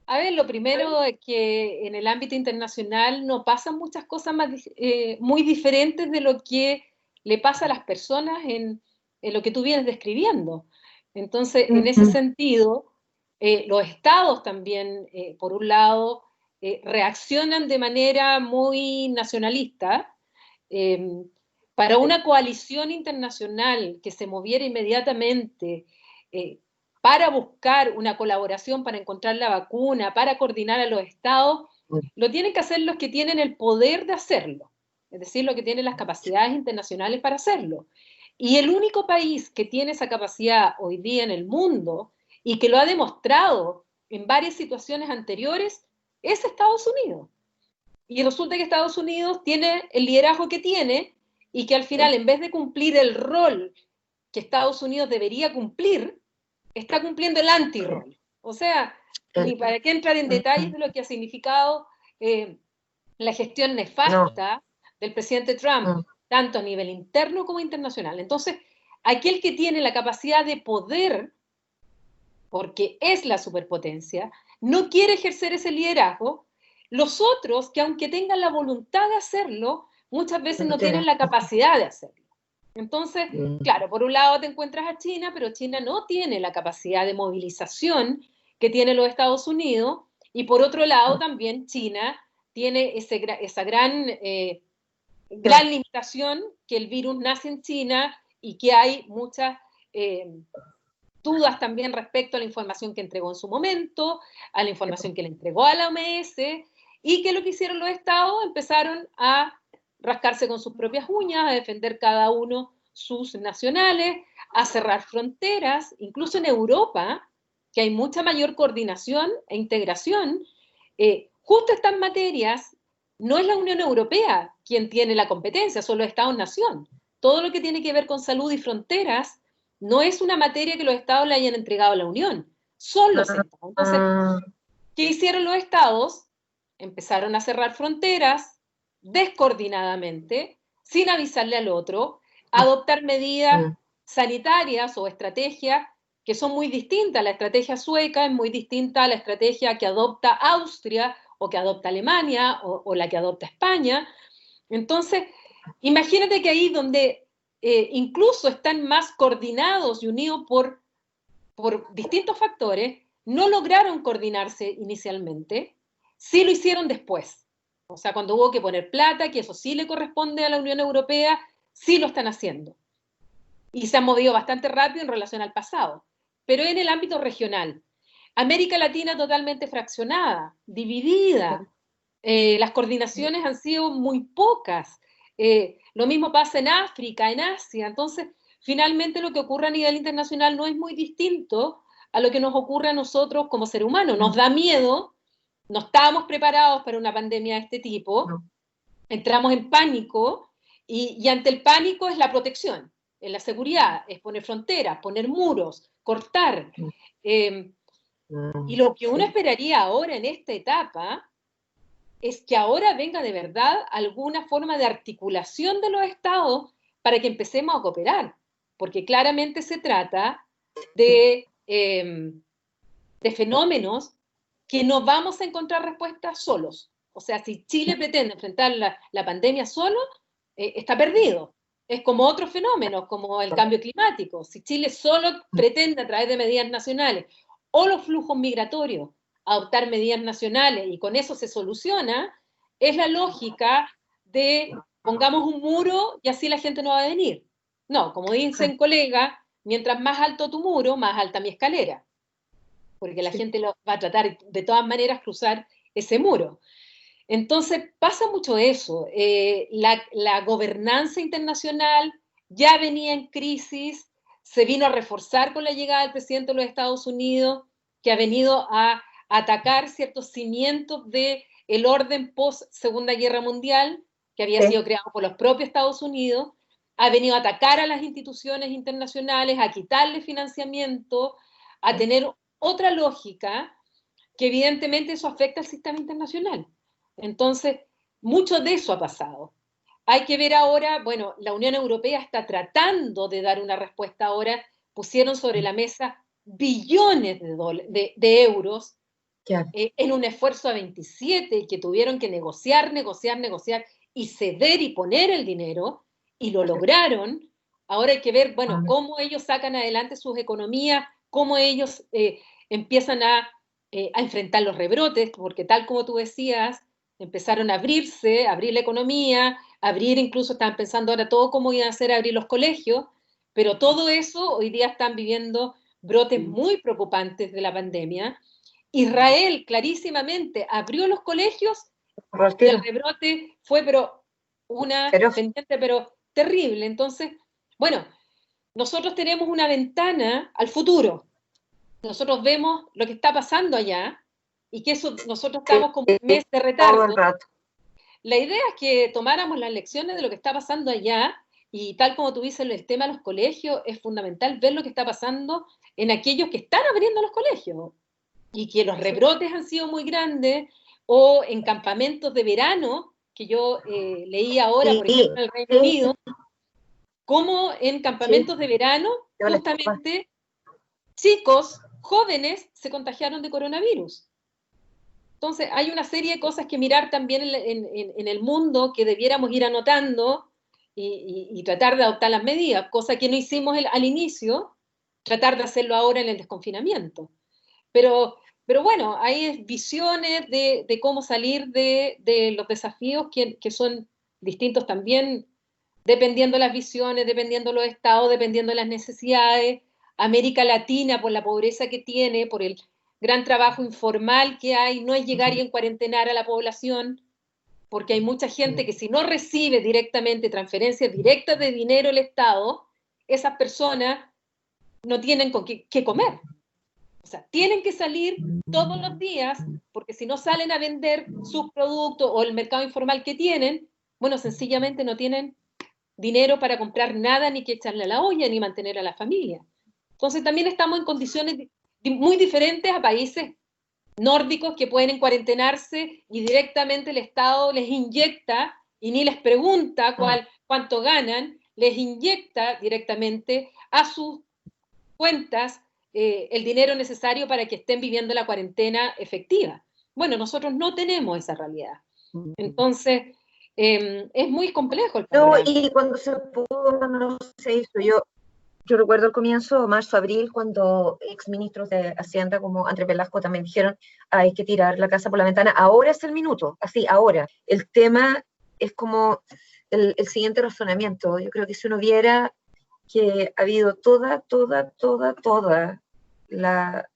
S1: a ver, lo primero es que en el ámbito internacional no pasan muchas cosas muy diferentes de lo que le pasa a las personas en lo que tú vienes describiendo. Entonces, en ese sentido, los estados también, por un lado, reaccionan de manera muy nacionalista. Eh, para una coalición internacional que se moviera inmediatamente, eh, para buscar una colaboración, para encontrar la vacuna, para coordinar a los estados, lo tienen que hacer los que tienen el poder de hacerlo, es decir, los que tienen las capacidades internacionales para hacerlo. Y el único país que tiene esa capacidad hoy día en el mundo y que lo ha demostrado en varias situaciones anteriores es Estados Unidos. Y resulta que Estados Unidos tiene el liderazgo que tiene y que al final, en vez de cumplir el rol que Estados Unidos debería cumplir, está cumpliendo el anti-rol. O sea, ni para qué entrar en detalles de lo que ha significado la gestión nefasta del presidente Trump, tanto a nivel interno como internacional. Entonces, aquel que tiene la capacidad de poder, porque es la superpotencia, no quiere ejercer ese liderazgo. Los otros, que aunque tengan la voluntad de hacerlo, muchas veces no tienen la capacidad de hacerlo. Entonces, claro, por un lado te encuentras a China, pero China no tiene la capacidad de movilización que tiene los Estados Unidos, y por otro lado también China tiene esa gran limitación, que el virus nace en China y que hay muchas dudas también respecto a la información que entregó en su momento, a la información que le entregó a la OMS, y que lo que hicieron los estados empezaron a rascarse con sus propias uñas, a defender cada uno sus nacionales, a cerrar fronteras, incluso en Europa, que hay mucha mayor coordinación e integración. Justo estas materias, no es la Unión Europea quien tiene la competencia, son los Estados-nación. Todo lo que tiene que ver con salud y fronteras no es una materia que los estados le hayan entregado a la Unión, son los estados. Entonces, ¿qué hicieron los estados? Empezaron a cerrar fronteras descoordinadamente, sin avisarle al otro, a adoptar medidas sanitarias o estrategias que son muy distintas. La estrategia sueca es muy distinta a la estrategia que adopta Austria o que adopta Alemania o la que adopta España. Entonces, imagínate que ahí donde incluso están más coordinados y unidos por distintos factores, no lograron coordinarse inicialmente, sí lo hicieron después. O sea, cuando hubo que poner plata, que eso sí le corresponde a la Unión Europea, sí lo están haciendo. Y se han movido bastante rápido en relación al pasado. Pero en el ámbito regional, América Latina totalmente fraccionada, dividida, las coordinaciones han sido muy pocas. Lo mismo pasa en África, en Asia. Entonces, finalmente lo que ocurre a nivel internacional no es muy distinto a lo que nos ocurre a nosotros como ser humano. Nos da miedo, no estábamos preparados para una pandemia de este tipo, entramos en pánico y ante el pánico es la protección, es la seguridad, es poner fronteras, poner muros, cortar. Y lo que uno esperaría ahora en esta etapa es que ahora venga de verdad alguna forma de articulación de los estados para que empecemos a cooperar, porque claramente se trata de fenómenos que no vamos a encontrar respuestas solos. O sea, si Chile pretende enfrentar la pandemia solo, está perdido. Es como otros fenómenos, como el cambio climático. Si Chile solo pretende, a través de medidas nacionales o los flujos migratorios, adoptar medidas nacionales y con eso se soluciona, es la lógica de pongamos un muro y así la gente no va a venir. No, como dicen colegas, mientras más alto tu muro, más alta mi escalera, porque la gente lo va a tratar de todas maneras cruzar ese muro. Entonces pasa mucho eso. La gobernanza internacional ya venía en crisis, se vino a reforzar con la llegada del presidente de los Estados Unidos, que ha venido a atacar ciertos cimientos del orden post Segunda Guerra Mundial, que había sido creado por los propios Estados Unidos, ha venido a atacar a las instituciones internacionales, a quitarle financiamiento, a tener otra lógica, que evidentemente eso afecta al sistema internacional. Entonces, mucho de eso ha pasado. Hay que ver ahora, bueno, la Unión Europea está tratando de dar una respuesta ahora, pusieron sobre la mesa billones de euros en un esfuerzo a 27 que tuvieron que negociar y ceder y poner el dinero, y lo lograron. Ahora hay que ver, bueno, cómo ellos sacan adelante sus economías, cómo ellos empiezan a enfrentar los rebrotes, porque tal como tú decías, empezaron a abrirse, abrir la economía, abrir, incluso estaban pensando ahora todo cómo iban a hacer abrir los colegios, pero todo eso hoy día están viviendo brotes muy preocupantes de la pandemia. Israel clarísimamente abrió los colegios y el rebrote fue pero una pendiente pero terrible. Entonces, bueno, nosotros tenemos una ventana al futuro. Nosotros vemos lo que está pasando allá y que eso, nosotros estamos como un mes de retardo. La idea es que tomáramos las lecciones de lo que está pasando allá y tal como tú dices, el tema de los colegios es fundamental ver lo que está pasando en aquellos que están abriendo los colegios y que los rebrotes han sido muy grandes o en campamentos de verano, que yo leí ahora, por ejemplo, en el Reino Unido, como en campamentos de verano, justamente chicos, jóvenes, se contagiaron de coronavirus. Entonces, hay una serie de cosas que mirar también en el mundo que debiéramos ir anotando y tratar de adoptar las medidas, cosa que no hicimos al inicio, tratar de hacerlo ahora en el desconfinamiento. Pero bueno, hay visiones de cómo salir de los desafíos que son distintos también, dependiendo de las visiones, dependiendo de los estados, dependiendo de las necesidades. América Latina, por la pobreza que tiene, por el gran trabajo informal que hay, no es llegar y encuarentenar a la población, porque hay mucha gente que si no recibe directamente transferencias directas de dinero del Estado, esas personas no tienen con qué comer. O sea, tienen que salir todos los días, porque si no salen a vender sus productos o el mercado informal que tienen, bueno, sencillamente no tienen dinero para comprar nada, ni que echarle a la olla, ni mantener a la familia. Entonces también estamos en condiciones muy diferentes a países nórdicos que pueden cuarentenarse y directamente el Estado les inyecta y ni les pregunta cuánto ganan, les inyecta directamente a sus cuentas el dinero necesario para que estén viviendo la cuarentena efectiva. Bueno, nosotros no tenemos esa realidad. Entonces, es muy complejo el
S2: No,
S1: panorama.
S2: y cuando se pudo, no se hizo. Yo recuerdo al comienzo, marzo, abril, cuando exministros de Hacienda como Andrés Velasco también dijeron hay que tirar la casa por la ventana. Ahora es el minuto, así, ahora. El tema es como el siguiente razonamiento. Yo creo que si uno viera que ha habido toda la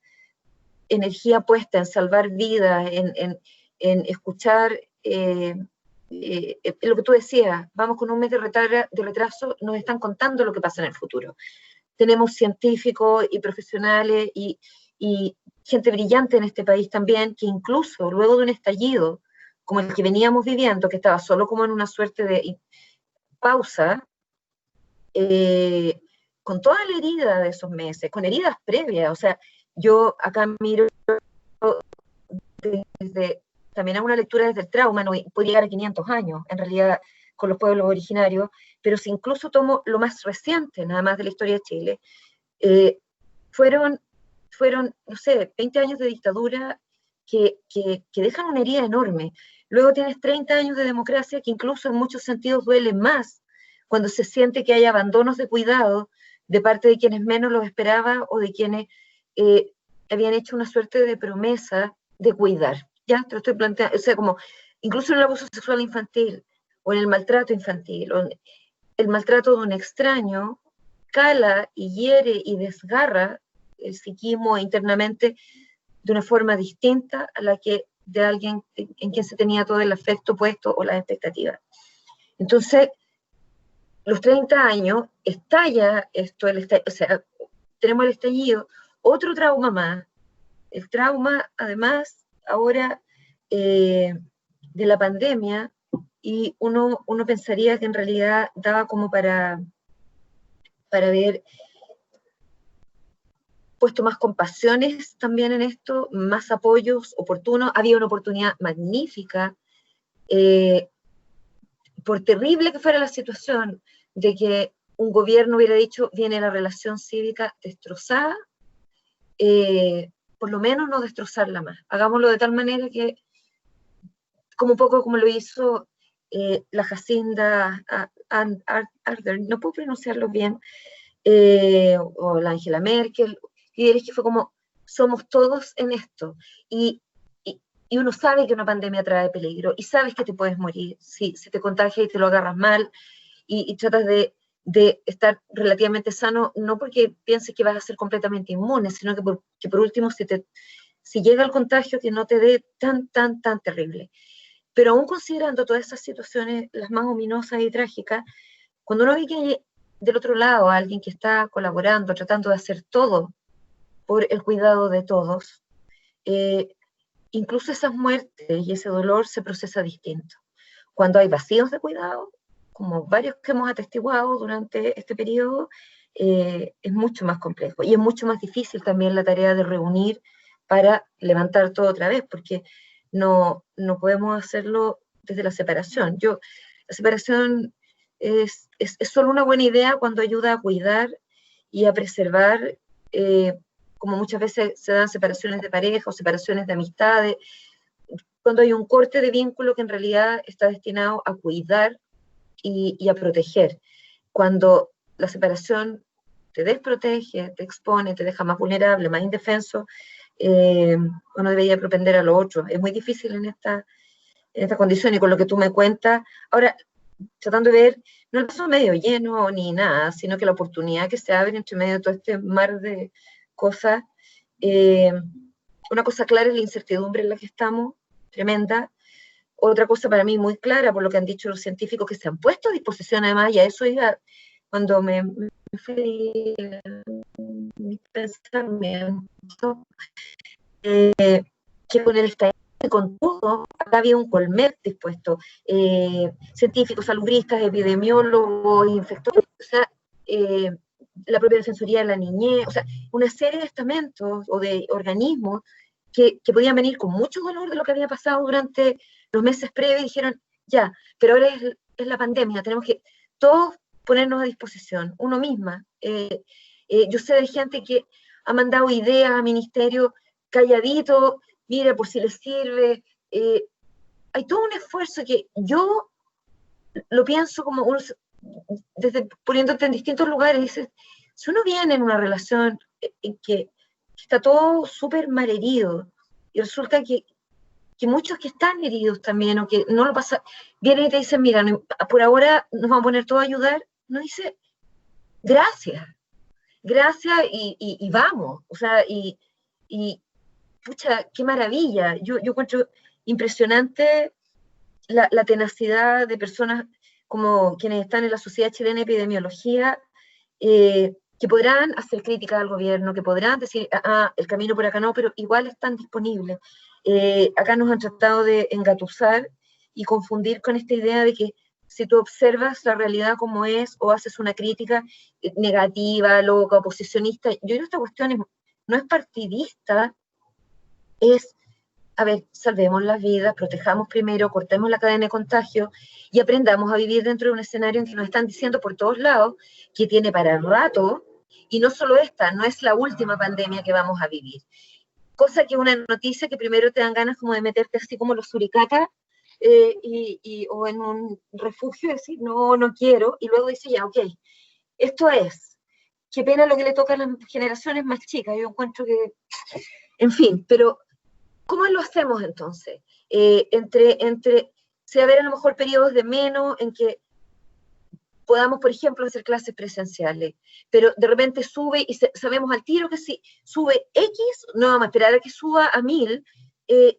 S2: energía puesta en salvar vidas, en escuchar lo que tú decías, vamos con un mes de retraso, nos están contando lo que pasa en el futuro. Tenemos científicos y profesionales y gente brillante en este país también, que incluso luego de un estallido como el que veníamos viviendo, que estaba solo como en una suerte de pausa, con toda la herida de esos meses, con heridas previas, o sea, yo acá miro desde, también hago una lectura desde el trauma, no puede llegar a 500 años, en realidad, con los pueblos originarios, pero si incluso tomo lo más reciente, nada más de la historia de Chile, fueron, no sé, 20 años de dictadura que dejan una herida enorme. Luego tienes 30 años de democracia que incluso en muchos sentidos duelen más cuando se siente que hay abandonos de cuidado de parte de quienes menos los esperaban o de quienes habían hecho una suerte de promesa de cuidar. Ya te lo estoy planteando, o sea, como incluso en el abuso sexual infantil o en el maltrato infantil o en el maltrato de un extraño, cala y hiere y desgarra el psiquismo internamente de una forma distinta a la que de alguien en quien se tenía todo el afecto puesto o las expectativas. Entonces, los 30 años estalla esto, o sea, tenemos el estallido, otro trauma más, el trauma además ahora de la pandemia, y uno pensaría que en realidad daba como para haber puesto más compasiones también en esto, más apoyos oportunos. Había una oportunidad magnífica, por terrible que fuera la situación, de que un gobierno hubiera dicho, viene la relación cívica destrozada, por lo menos no destrozarla más. Hagámoslo de tal manera que, como un poco como lo hizo la Jacinda Ardern, no puedo pronunciarlo bien, o la Angela Merkel, líderes que fue como, somos todos en esto, y uno sabe que una pandemia trae peligro, y sabes que te puedes morir si te contagias y te lo agarras mal, y tratas de de estar relativamente sano, no porque pienses que vas a ser completamente inmune, sino que por último, si llega el contagio, que no te dé tan terrible. Pero aún considerando todas esas situaciones, las más ominosas y trágicas, cuando uno ve que hay del otro lado a alguien que está colaborando, tratando de hacer todo por el cuidado de todos, incluso esas muertes y ese dolor se procesa distinto. Cuando hay vacíos de cuidado, como varios que hemos atestiguado durante este periodo, es mucho más complejo y es mucho más difícil también la tarea de reunir para levantar todo otra vez, porque no podemos hacerlo desde la separación. La separación es solo una buena idea cuando ayuda a cuidar y a preservar, como muchas veces se dan separaciones de pareja o separaciones de amistades, cuando hay un corte de vínculo que en realidad está destinado a cuidar y a proteger. Cuando la separación te desprotege, te expone, te deja más vulnerable, más indefenso, uno debería propender a lo otro. Es muy difícil en esta condición, y con lo que tú me cuentas, ahora, tratando de ver, no el vaso medio lleno ni nada, sino que la oportunidad que se abre entre medio de todo este mar de cosas, una cosa clara es la incertidumbre en la que estamos, tremenda. Otra cosa para mí muy clara, por lo que han dicho los científicos que se han puesto a disposición, además, y a eso iba cuando me fui mi pensamiento, que con el estallido, con todo, acá había un Colmet dispuesto, científicos, salubristas, epidemiólogos, infectólogos, o sea, la propia Defensoría de la Niñez, o sea, una serie de estamentos o de organismos que podían venir con mucho dolor de lo que había pasado durante los meses previos, y dijeron, ya, pero ahora es la pandemia, tenemos que todos ponernos a disposición, uno misma. Yo sé de gente que ha mandado ideas a ministerio calladito, mira, por si les sirve. Hay todo un esfuerzo que yo lo pienso como uno, desde poniéndote en distintos lugares, dices, si uno viene en una relación en que está todo súper mal herido, y resulta que muchos que están heridos también, o que no lo pasan, vienen y te dicen, mira, por ahora nos vamos a poner todos a ayudar, no dice, gracias, y vamos, o sea, y pucha, qué maravilla, yo encuentro impresionante la tenacidad de personas como quienes están en la Sociedad Chilena de Epidemiología, que podrán hacer críticas al gobierno, que podrán decir, el camino por acá no, pero igual están disponibles. Acá nos han tratado de engatusar y confundir con esta idea de que si tú observas la realidad como es o haces una crítica negativa, loca, oposicionista, yo creo que esta cuestión no es partidista, es, a ver, salvemos las vidas, protejamos primero, cortemos la cadena de contagio y aprendamos a vivir dentro de un escenario en que nos están diciendo por todos lados que tiene para rato, y no solo esta, no es la última pandemia que vamos a vivir. Cosa que una noticia que primero te dan ganas como de meterte así como los suricatas, o en un refugio y decir, no quiero, y luego dice, ya, ok, esto es, qué pena lo que le toca a las generaciones más chicas, yo encuentro que, en fin, pero ¿cómo lo hacemos entonces? Se haber a lo mejor periodos de menos en que podamos, por ejemplo, hacer clases presenciales, pero de repente sube y sabemos al tiro que si sube X, no vamos a esperar a que suba a 1000,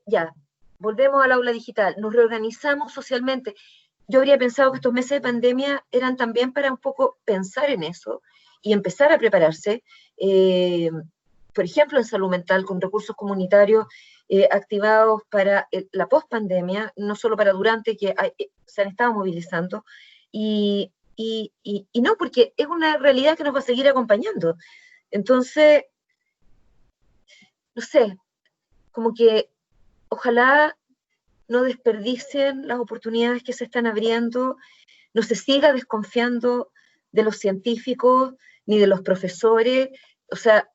S2: ya, volvemos al aula digital, nos reorganizamos socialmente. Yo habría pensado que estos meses de pandemia eran también para un poco pensar en eso y empezar a prepararse, por ejemplo, en salud mental, con recursos comunitarios activados para la post-pandemia, no solo para durante, que se han estado movilizando, y no, porque es una realidad que nos va a seguir acompañando. Entonces, no sé, como que ojalá no desperdicien las oportunidades que se están abriendo, no se siga desconfiando de los científicos ni de los profesores. O sea,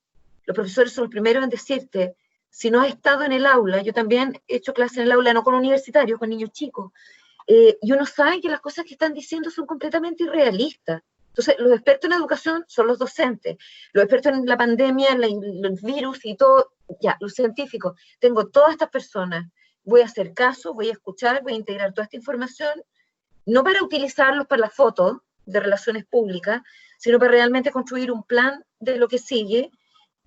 S2: los profesores son los primeros en decirte, si no has estado en el aula, yo también he hecho clases en el aula, no con universitarios, con niños chicos, y uno sabe que las cosas que están diciendo son completamente irrealistas. Entonces, los expertos en educación son los docentes, los expertos en la pandemia, los virus y todo, ya, los científicos. Tengo todas estas personas, voy a hacer caso, voy a escuchar, voy a integrar toda esta información, no para utilizarlos para la foto, de relaciones públicas, sino para realmente construir un plan de lo que sigue,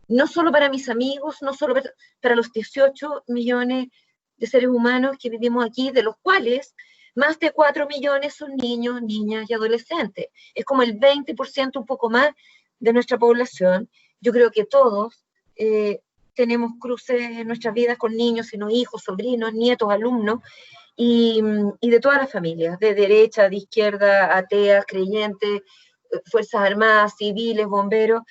S2: no solo para mis amigos, no solo para los 18 millones de seres humanos que vivimos aquí, de los cuales más de 4 millones son niños, niñas y adolescentes. Es como el 20%, un poco más, de nuestra población. Yo creo que todos tenemos cruces en nuestras vidas con niños, sino hijos, sobrinos, nietos, alumnos, y de todas las familias, de derecha, de izquierda, ateas, creyentes, fuerzas armadas, civiles, bomberos.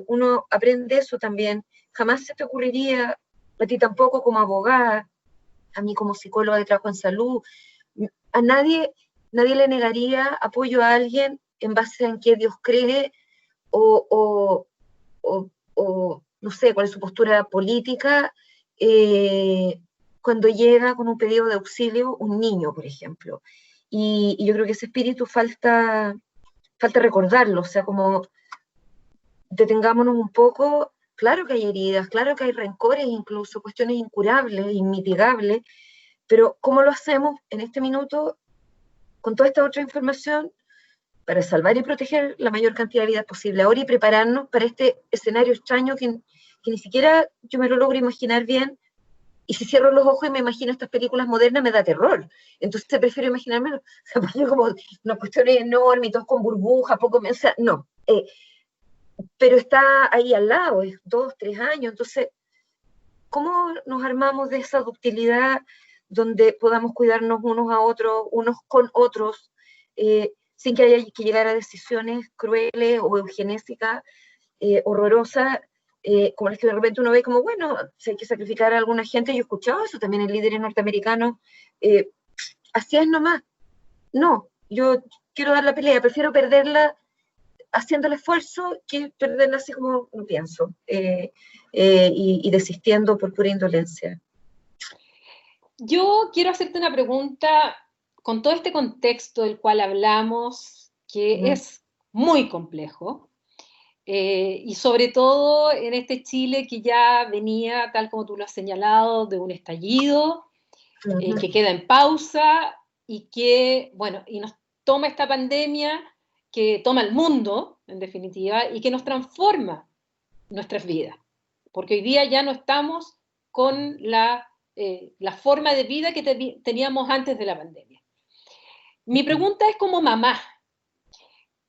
S2: Uno aprende eso también. Jamás se te ocurriría, a ti tampoco como abogada, a mí como psicóloga de trabajo en salud, a nadie le negaría apoyo a alguien en base en qué Dios cree o, no sé cuál es su postura política, cuando llega con un pedido de auxilio un niño, por ejemplo. Y yo creo que ese espíritu falta recordarlo, o sea, como detengámonos un poco. Claro que hay heridas, claro que hay rencores, incluso cuestiones incurables, inmitigables, pero ¿cómo lo hacemos en este minuto con toda esta otra información para salvar y proteger la mayor cantidad de vidas posible ahora y prepararnos para este escenario extraño que ni siquiera yo me lo logro imaginar bien? Y si cierro los ojos y me imagino estas películas modernas, me da terror. Entonces prefiero imaginármelo, o sea, como una cuestión enorme, y todos con burbujas, poco, o sea, no. Pero está ahí al lado, es 2, 3 años. Entonces, ¿cómo nos armamos de esa ductilidad donde podamos cuidarnos unos a otros, unos con otros, sin que haya que llegar a decisiones crueles o eugenésicas, horrorosas, como las que de repente uno ve como, bueno, si hay que sacrificar a alguna gente? Yo he escuchado eso también en líderes norteamericanos, así es nomás. No, yo quiero dar la pelea, prefiero perderla haciendo el esfuerzo que perderla así como no pienso, y desistiendo por pura indolencia.
S1: Yo quiero hacerte una pregunta con todo este contexto del cual hablamos, que es muy complejo, y sobre todo en este Chile que ya venía, tal como tú lo has señalado, de un estallido, que queda en pausa y que, bueno, y nos toma esta pandemia que toma el mundo, en definitiva, y que nos transforma nuestras vidas. Porque hoy día ya no estamos con la forma de vida que teníamos antes de la pandemia. Mi pregunta es como mamá,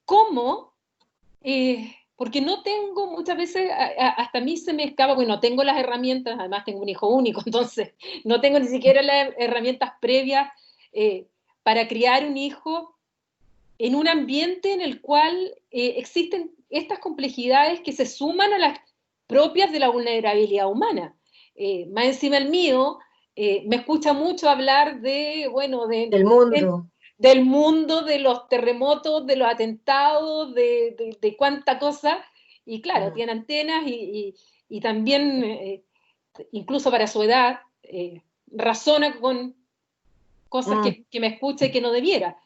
S1: ¿cómo? Porque no tengo muchas veces, hasta a mí se me escapa, porque no tengo las herramientas, además tengo un hijo único, entonces no tengo ni siquiera las herramientas previas para criar un hijo en un ambiente en el cual existen estas complejidades que se suman a las propias de la vulnerabilidad humana. Más encima el mío me escucha mucho hablar de, bueno,
S2: El mundo.
S1: del mundo, de los terremotos, de los atentados, de cuánta cosa, y claro, tiene antenas y también, incluso para su edad, razona con cosas que me escucha y que no debiera.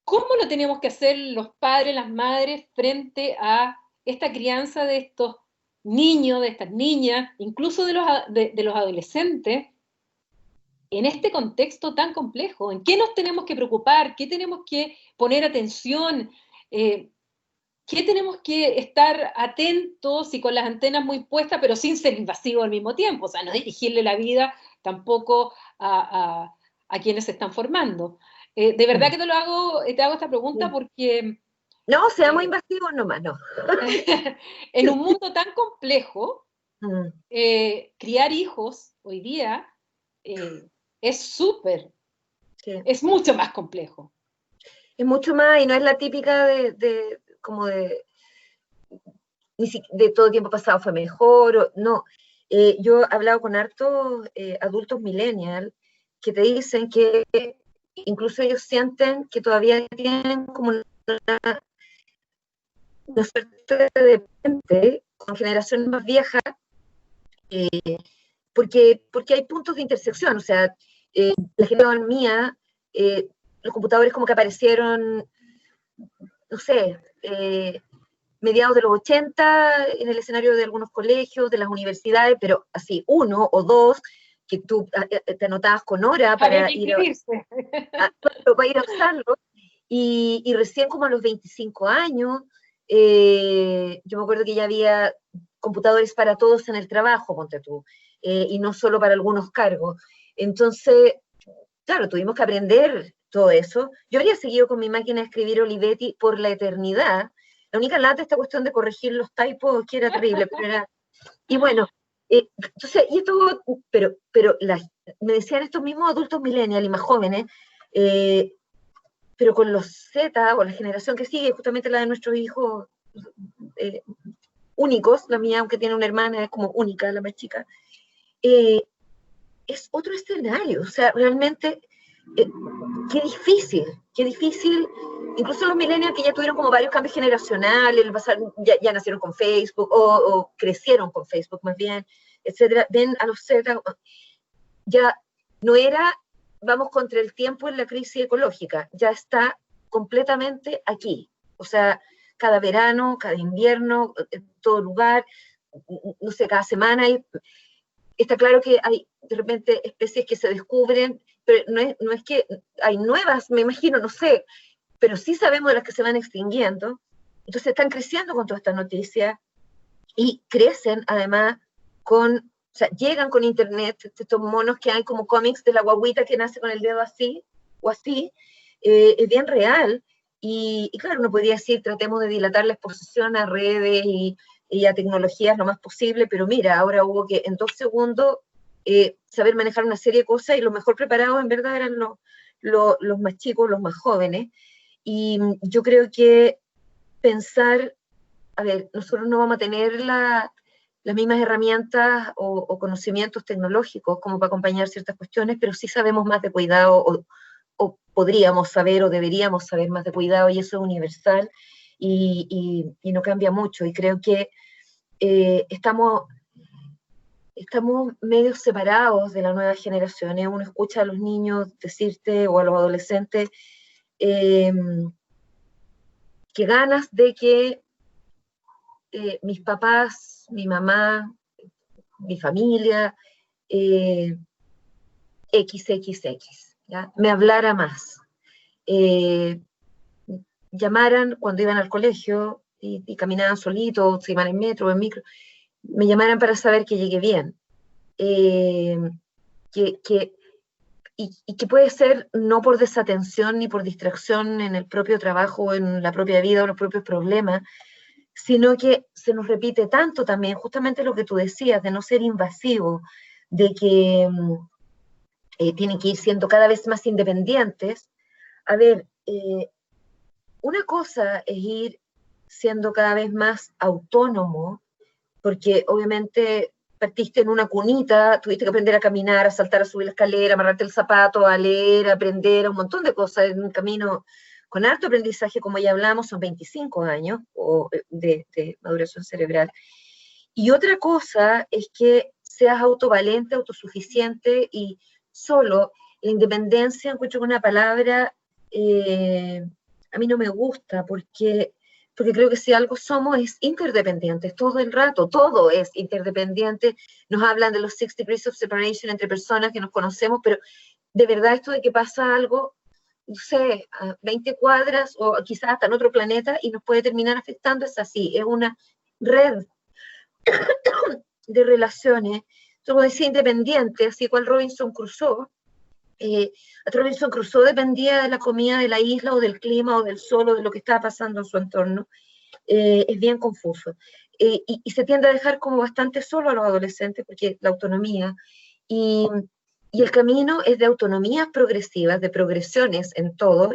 S1: ¿Cómo lo tenemos que hacer los padres, las madres, frente a esta crianza de estos niños, de estas niñas, incluso de los adolescentes, en este contexto tan complejo? ¿En qué nos tenemos que preocupar? ¿Qué tenemos que poner atención? ¿Qué tenemos que estar atentos y con las antenas muy puestas, pero sin ser invasivos al mismo tiempo? O sea, no dirigirle la vida tampoco a quienes se están formando. De verdad que te hago esta pregunta porque
S2: no, seamos invasivos nomás, no.
S1: en un mundo tan complejo, criar hijos hoy día es súper, es mucho más complejo.
S2: Es mucho más, y no es la típica como de todo tiempo pasado fue mejor, no. Yo he hablado con hartos adultos millennials que te dicen que incluso ellos sienten que todavía tienen como una suerte de puente con generaciones más viejas, porque hay puntos de intersección. O sea, la generación mía, los computadores como que aparecieron, no sé, mediados de los 80 en el escenario de algunos colegios, de las universidades, pero así uno o dos que tú te anotabas con hora para ir a usarlo, y recién como a los 25 años, yo me acuerdo que ya había computadores para todos en el trabajo, ponte tú, y no solo para algunos cargos. Entonces, claro, tuvimos que aprender todo eso. Yo habría seguido con mi máquina de escribir Olivetti por la eternidad. La única lata, esta cuestión de corregir los typos, que era terrible, pero era... Y bueno, entonces, y esto, me decían estos mismos adultos millennials y más jóvenes, eh, pero con los Z o la generación que sigue, justamente la de nuestros hijos eh, únicos, la mía, aunque tiene una hermana, es como única, la más chica, eh, es otro escenario. O sea, realmente, eh, qué difícil, incluso los millennials que ya tuvieron como varios cambios generacionales, ya nacieron con Facebook o crecieron con Facebook más bien, etcétera, ven a los Z, ya no era vamos contra el tiempo en la crisis ecológica, ya está completamente aquí. O sea, cada verano, cada invierno, en todo lugar, no sé, cada semana está claro que hay de repente especies que se descubren, pero no es que hay nuevas, me imagino, no sé, pero sí sabemos de las que se van extinguiendo. Entonces están creciendo con toda esta noticia y crecen además con, o sea, llegan con internet, estos monos que hay como cómics de la guaguita que nace con el dedo así o así, es bien real. Y claro, uno podría decir, tratemos de dilatar la exposición a redes y a tecnologías lo más posible, pero mira, ahora hubo que en 2 segundos saber manejar una serie de cosas y los mejor preparados en verdad eran los más chicos, los más jóvenes. Y yo creo que pensar, a ver, nosotros no vamos a tener las mismas herramientas o conocimientos tecnológicos como para acompañar ciertas cuestiones, pero sí sabemos más de cuidado o podríamos saber o deberíamos saber más de cuidado y eso es universal y no cambia mucho. Y creo que estamos medio separados de las nuevas generaciones. Uno escucha a los niños decirte o a los adolescentes eh, que ganas de que mis papás, mi mamá, mi familia, eh, XXX, ¿ya? Me hablara más. Eh, llamaran cuando iban al colegio y caminaban solitos, se iban en metro o en micro, me llamaran para saber que llegué bien. Eh, que, que, y que puede ser no por desatención ni por distracción en el propio trabajo, en la propia vida o los propios problemas, sino que se nos repite tanto también, justamente lo que tú decías, de no ser invasivo, de que tienen que ir siendo cada vez más independientes. A ver, una cosa es ir siendo cada vez más autónomo, porque obviamente partiste en una cunita, tuviste que aprender a caminar, a saltar, a subir la escalera, amarrarte el zapato, a leer, a aprender, un montón de cosas en un camino con alto aprendizaje, como ya hablamos, son 25 años de maduración cerebral. Y otra cosa es que seas autovalente, autosuficiente y solo. La independencia, encuentro que una palabra eh, a mí no me gusta porque creo que si algo somos es interdependientes todo el rato, todo es interdependiente. Nos hablan de los 6 degrees of separation entre personas que nos conocemos, pero de verdad esto de que pasa algo, no sé, a 20 cuadras o quizás hasta en otro planeta y nos puede terminar afectando, es así, es una red de relaciones, como decía, independiente, así cual Robinson Crusoe. Eh, Robinson Crusoe dependía de la comida de la isla o del clima o del sol o de lo que estaba pasando en su entorno. Es bien confuso. Y se tiende a dejar como bastante solo a los adolescentes porque la autonomía y, y el camino es de autonomías progresivas, de progresiones en todo,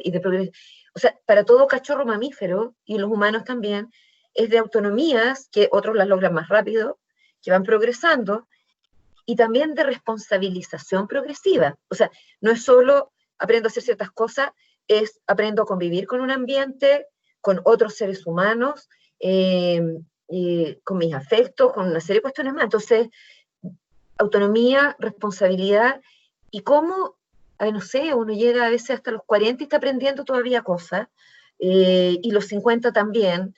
S2: o sea, para todo cachorro mamífero y los humanos también, es de autonomías que otros las logran más rápido, que van progresando, y también de responsabilización progresiva. O sea, no es solo aprendo a hacer ciertas cosas, es aprendo a convivir con un ambiente, con otros seres humanos, con mis afectos, con una serie de cuestiones más. Entonces, autonomía, responsabilidad y cómo, no sé, uno llega a veces hasta los 40 y está aprendiendo todavía cosas, y los 50 también.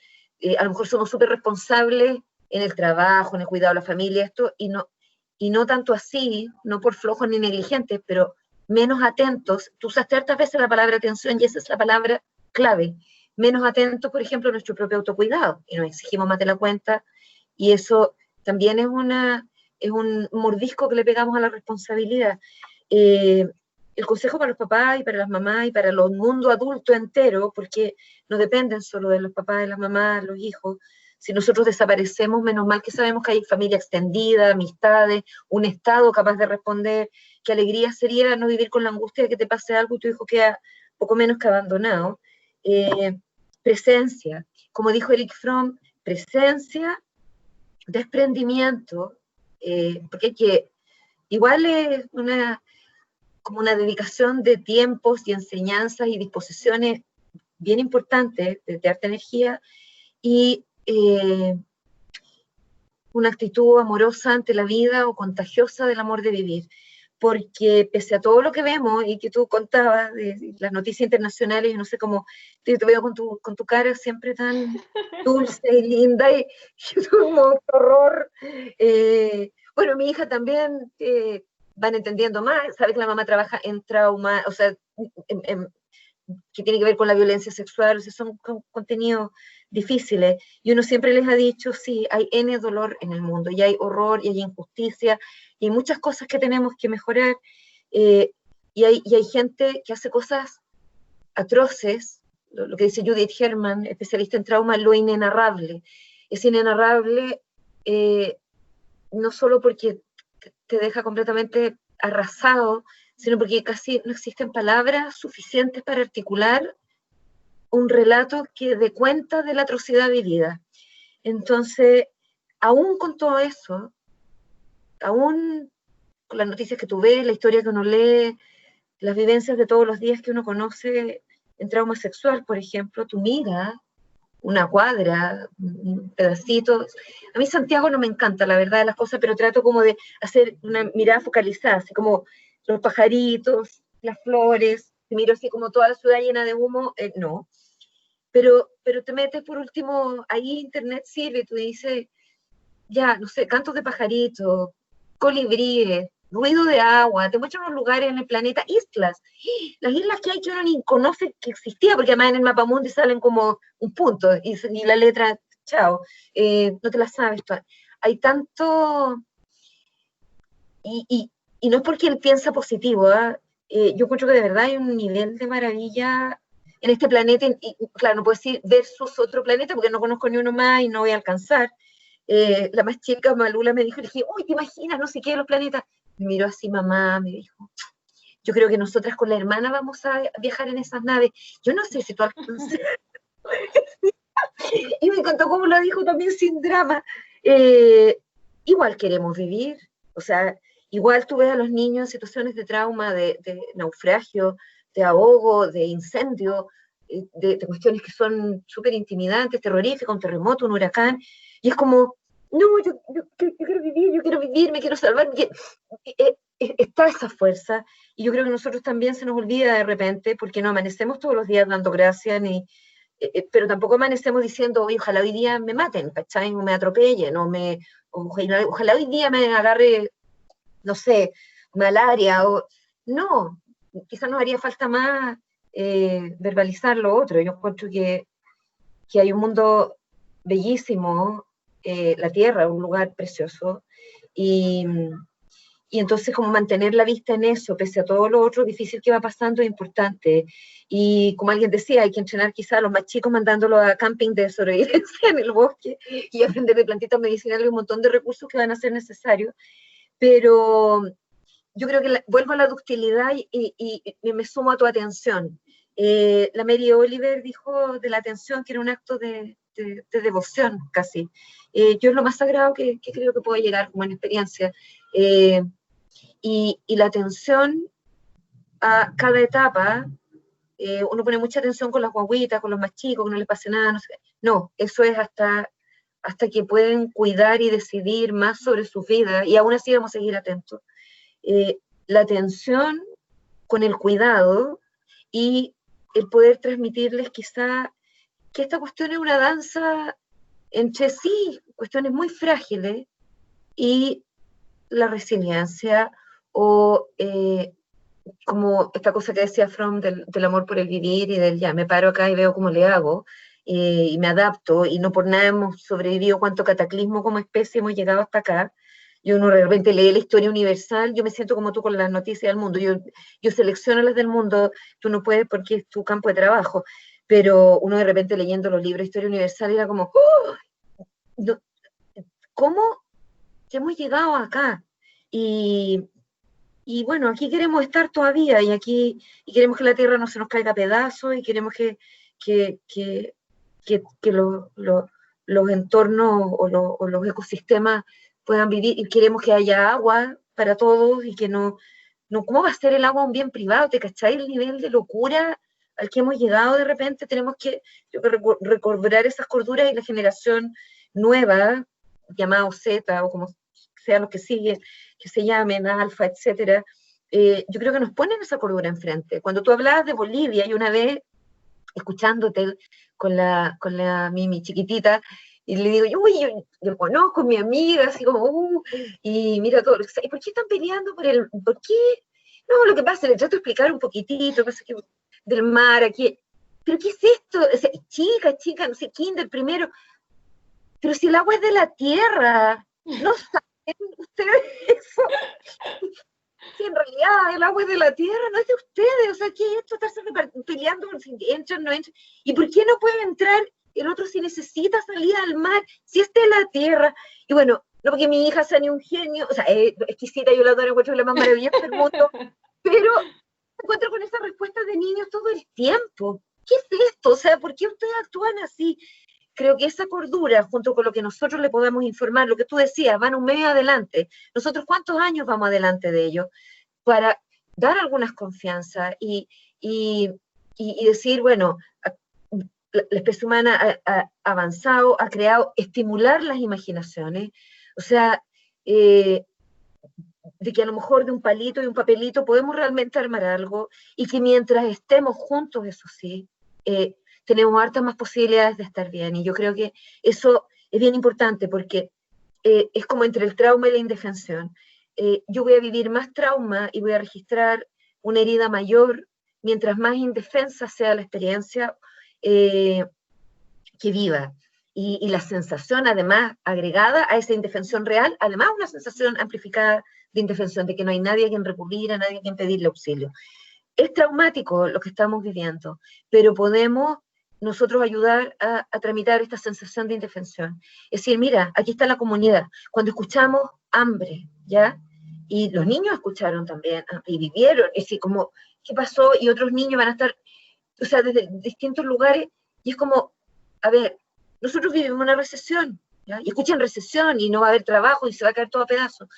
S2: A lo mejor somos súper responsables en el trabajo, en el cuidado de la familia, esto, y no tanto así, no por flojos ni negligentes, pero menos atentos. Tú usaste hartas veces la palabra atención y esa es la palabra clave. Menos atentos, por ejemplo, a nuestro propio autocuidado, y nos exigimos más de la cuenta, y eso también es un mordisco que le pegamos a la responsabilidad. El consejo para los papás y para las mamás y para el mundo adulto entero, porque no dependen solo de los papás, de las mamás, los hijos. Si nosotros desaparecemos, menos mal que sabemos que hay familia extendida, amistades, un Estado capaz de responder. Qué alegría sería no vivir con la angustia de que te pase algo y tu hijo queda poco menos que abandonado. Presencia, como dijo Eric Fromm, presencia, desprendimiento, porque hay que, igual es como una dedicación de tiempos y enseñanzas y disposiciones bien importantes de darte energía, y una actitud amorosa ante la vida o contagiosa del amor de vivir. Porque pese a todo lo que vemos y que tú contabas de las noticias internacionales, yo no sé cómo, te veo con tu cara siempre tan dulce y linda, y yo como horror. Bueno, mi hija también van entendiendo más, sabe que la mamá trabaja en trauma, o sea, que tiene que ver con la violencia sexual, o sea, son contenidos difíciles, y uno siempre les ha dicho, sí, hay N dolor en el mundo, y hay horror, y hay injusticia, y hay muchas cosas que tenemos que mejorar, eh, y hay gente que hace cosas atroces, lo que dice Judith Herman, especialista en trauma, lo inenarrable. Es inenarrable no solo porque te deja completamente arrasado, sino porque casi no existen palabras suficientes para articular un relato que dé cuenta de la atrocidad vivida. Entonces, aún con todo eso, aún con las noticias que tú ves, la historia que uno lee, las vivencias de todos los días que uno conoce en trauma sexual, por ejemplo, tú miras una cuadra, un pedacito. A mí Santiago no me encanta, la verdad de las cosas, pero trato como de hacer una mirada focalizada, así como los pajaritos, las flores, te miro así como toda la ciudad llena de humo, no. Pero te metes por último, ahí internet sirve, tú dices, ya, no sé, cantos de pajaritos, colibríes, ruido de agua, te muestran unos lugares en el planeta, islas. Las islas que hay que uno ni conoce que existía, porque además en el mapa mundi salen como un punto y la letra, chao, no te la sabes. Hay tanto, y no es porque él piensa positivo, ¿eh? Yo encuentro que de verdad hay un nivel de maravilla en este planeta, y claro, no puedo decir versus otro planeta, porque no conozco ni uno más y no voy a alcanzar. La más chica, Malula, me dijo, le dije, uy, ¿te imaginas no sé qué de los planetas? Me miró así, mamá, me dijo, yo creo que nosotras con la hermana vamos a viajar en esas naves. Yo no sé si tú alcanzas. Y me encantó cómo lo dijo también sin drama. Eh, Igual queremos vivir, o sea, igual tú ves a los niños en situaciones de trauma, de naufragio, de ahogo, de incendio, de cuestiones que son súper intimidantes, terroríficas, un terremoto, un huracán, y es como, no, yo quiero vivir, me quiero salvar. Está esa fuerza, y yo creo que nosotros también se nos olvida de repente, porque no amanecemos todos los días dando gracias, ni, pero tampoco amanecemos diciendo, oye, ojalá hoy día me maten, ¿cachai? O me atropellen, ojalá hoy día me agarre, no sé, malaria, o no, quizás nos haría falta más verbalizar lo otro. Yo encuentro que hay un mundo bellísimo, la Tierra, un lugar precioso, y, y entonces como mantener la vista en eso, pese a todo lo otro difícil que va pasando, es importante. Y como alguien decía, hay que entrenar quizá a los más chicos mandándolos a camping de sobrevivencia en el bosque y aprender de plantitas medicinales y un montón de recursos que van a ser necesarios. Pero yo creo que vuelvo a la ductilidad y me sumo a tu atención. La Mary Oliver dijo de la atención que era un acto de devoción casi. Yo es lo más sagrado que creo que puedo llegar como en experiencia. Eh, y la atención a cada etapa, uno pone mucha atención con las guaguitas, con los más chicos, que no les pase nada, no sé. No, eso es hasta que pueden cuidar y decidir más sobre su vida, y aún así vamos a seguir atentos. La atención con el cuidado y el poder transmitirles quizá que esta cuestión es una danza entre sí, cuestiones muy frágiles, y la resiliencia o como esta cosa que decía Fromm del amor por el vivir y del ya, me paro acá y veo cómo le hago, y me adapto, y no por nada hemos sobrevivido cuánto cataclismo como especie hemos llegado hasta acá. Y uno de repente lee la historia universal, yo me siento como tú con las noticias del mundo, yo selecciono las del mundo, tú no puedes porque es tu campo de trabajo, pero uno de repente leyendo los libros de historia universal era como, ¡oh! No, ¿cómo hemos llegado acá? Y, y bueno, aquí queremos estar todavía y queremos que la tierra no se nos caiga a pedazos y queremos que, que, que los entornos o los ecosistemas puedan vivir y queremos que haya agua para todos y que no, ¿cómo va a ser el agua un bien privado? ¿Te cacháis el nivel de locura al que hemos llegado de repente? Tenemos que, yo creo, recobrar esas corduras y la generación nueva, llamada Z o como sean los que siguen, que se llamen Alfa, etcétera, yo creo que nos ponen esa cordura enfrente. Cuando tú hablabas de Bolivia y una vez escuchándote con la Mimi chiquitita, y le digo, uy, yo conozco a mi amiga, así como, y mira todo, ¿y por qué están peleando por qué? No, lo que pasa, le trato de explicar un poquitito, pasa que del mar aquí, pero ¿qué es esto? O sea, chica, no sé, kinder primero, pero si el agua es de la tierra, ¿no saben ustedes eso? Si en realidad el agua es de la tierra, no es de ustedes, o sea, ¿qué es esto? Estarse peleando si entran, no entran, ¿y por qué no puede entrar el otro si necesita salir al mar, si es de la tierra? Y bueno, no porque mi hija sea ni un genio, o sea, es exquisita, yo la adoro, encuentro la más maravillosa del mundo, pero me encuentro con esas respuestas de niños todo el tiempo. ¿Qué es esto? O sea, ¿por qué ustedes actúan así? Creo que esa cordura, junto con lo que nosotros le podemos informar, lo que tú decías, van un medio adelante. Nosotros, ¿cuántos años vamos adelante de ellos? Para dar algunas confianzas y decir, bueno, la especie humana ha avanzado, ha creado, estimular las imaginaciones, o sea, de que a lo mejor de un palito y un papelito podemos realmente armar algo y que mientras estemos juntos, eso sí, tenemos hartas más posibilidades de estar bien. Y yo creo que eso es bien importante porque es como entre el trauma y la indefensión. Yo voy a vivir más trauma y voy a registrar una herida mayor mientras más indefensa sea la experiencia eh, que viva. Y la sensación, además, agregada a esa indefensión real, además una sensación amplificada de indefensión, de que no hay nadie a quien recurrir, a nadie a quien pedirle auxilio. Es traumático lo que estamos viviendo, pero podemos nosotros ayudar a tramitar esta sensación de indefensión. Es decir, mira, aquí está la comunidad. Cuando escuchamos hambre, ¿ya? Y los niños escucharon también, y vivieron, es decir, como, ¿qué pasó? Y otros niños van a estar, o sea, desde distintos lugares, y es como, a ver, nosotros vivimos una recesión, ¿ya? Y escuchan recesión, y no va a haber trabajo, y se va a caer todo a pedazos.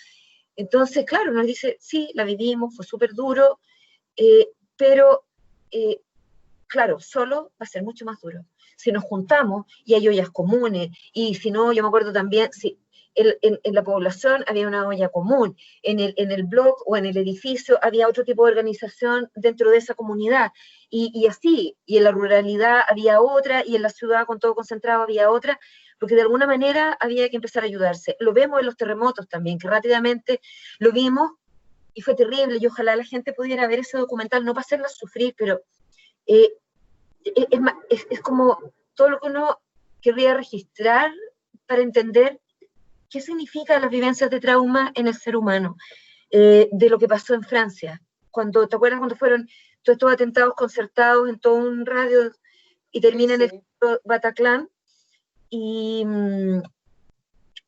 S2: Entonces, claro, nos dice, sí, la vivimos, fue súper duro, pero claro, solo va a ser mucho más duro. Si nos juntamos y hay ollas comunes, y si no, yo me acuerdo también, si en la población había una olla común, en el blog o en el edificio había otro tipo de organización dentro de esa comunidad, y así, y en la ruralidad había otra, y en la ciudad con todo concentrado había otra, porque de alguna manera había que empezar a ayudarse. Lo vemos en los terremotos también, que rápidamente lo vimos, y fue terrible, y ojalá la gente pudiera ver ese documental, no para hacerla sufrir, pero eh, es como todo lo que uno querría registrar para entender qué significan las vivencias de trauma en el ser humano, de lo que pasó en Francia. ¿Te acuerdas cuando fueron todos estos atentados concertados en todo un radio y terminan en el Bataclan? Y,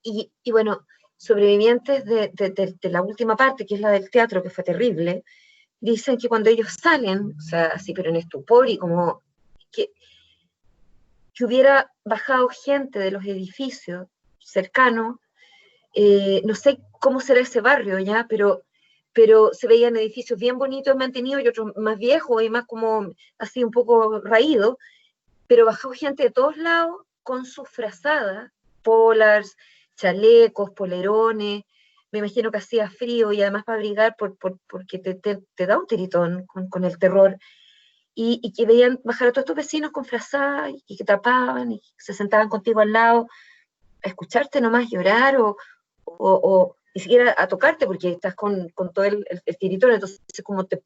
S2: y bueno, sobrevivientes de la última parte, que es la del teatro, que fue terrible, dicen que cuando ellos salen, o sea, así pero en estupor y como que hubiera bajado gente de los edificios cercanos, no sé cómo será ese barrio ya, pero se veían edificios bien bonitos, mantenidos y otros más viejos y más como así un poco raídos, pero bajó gente de todos lados con sus frazadas, polars, chalecos, polerones, me imagino que hacía frío y además para abrigar porque te da un tiritón con el terror y que veían bajar a todos estos vecinos con frazadas y que tapaban y se sentaban contigo al lado a escucharte nomás llorar o ni siquiera a tocarte porque estás con todo el tiritón, entonces como te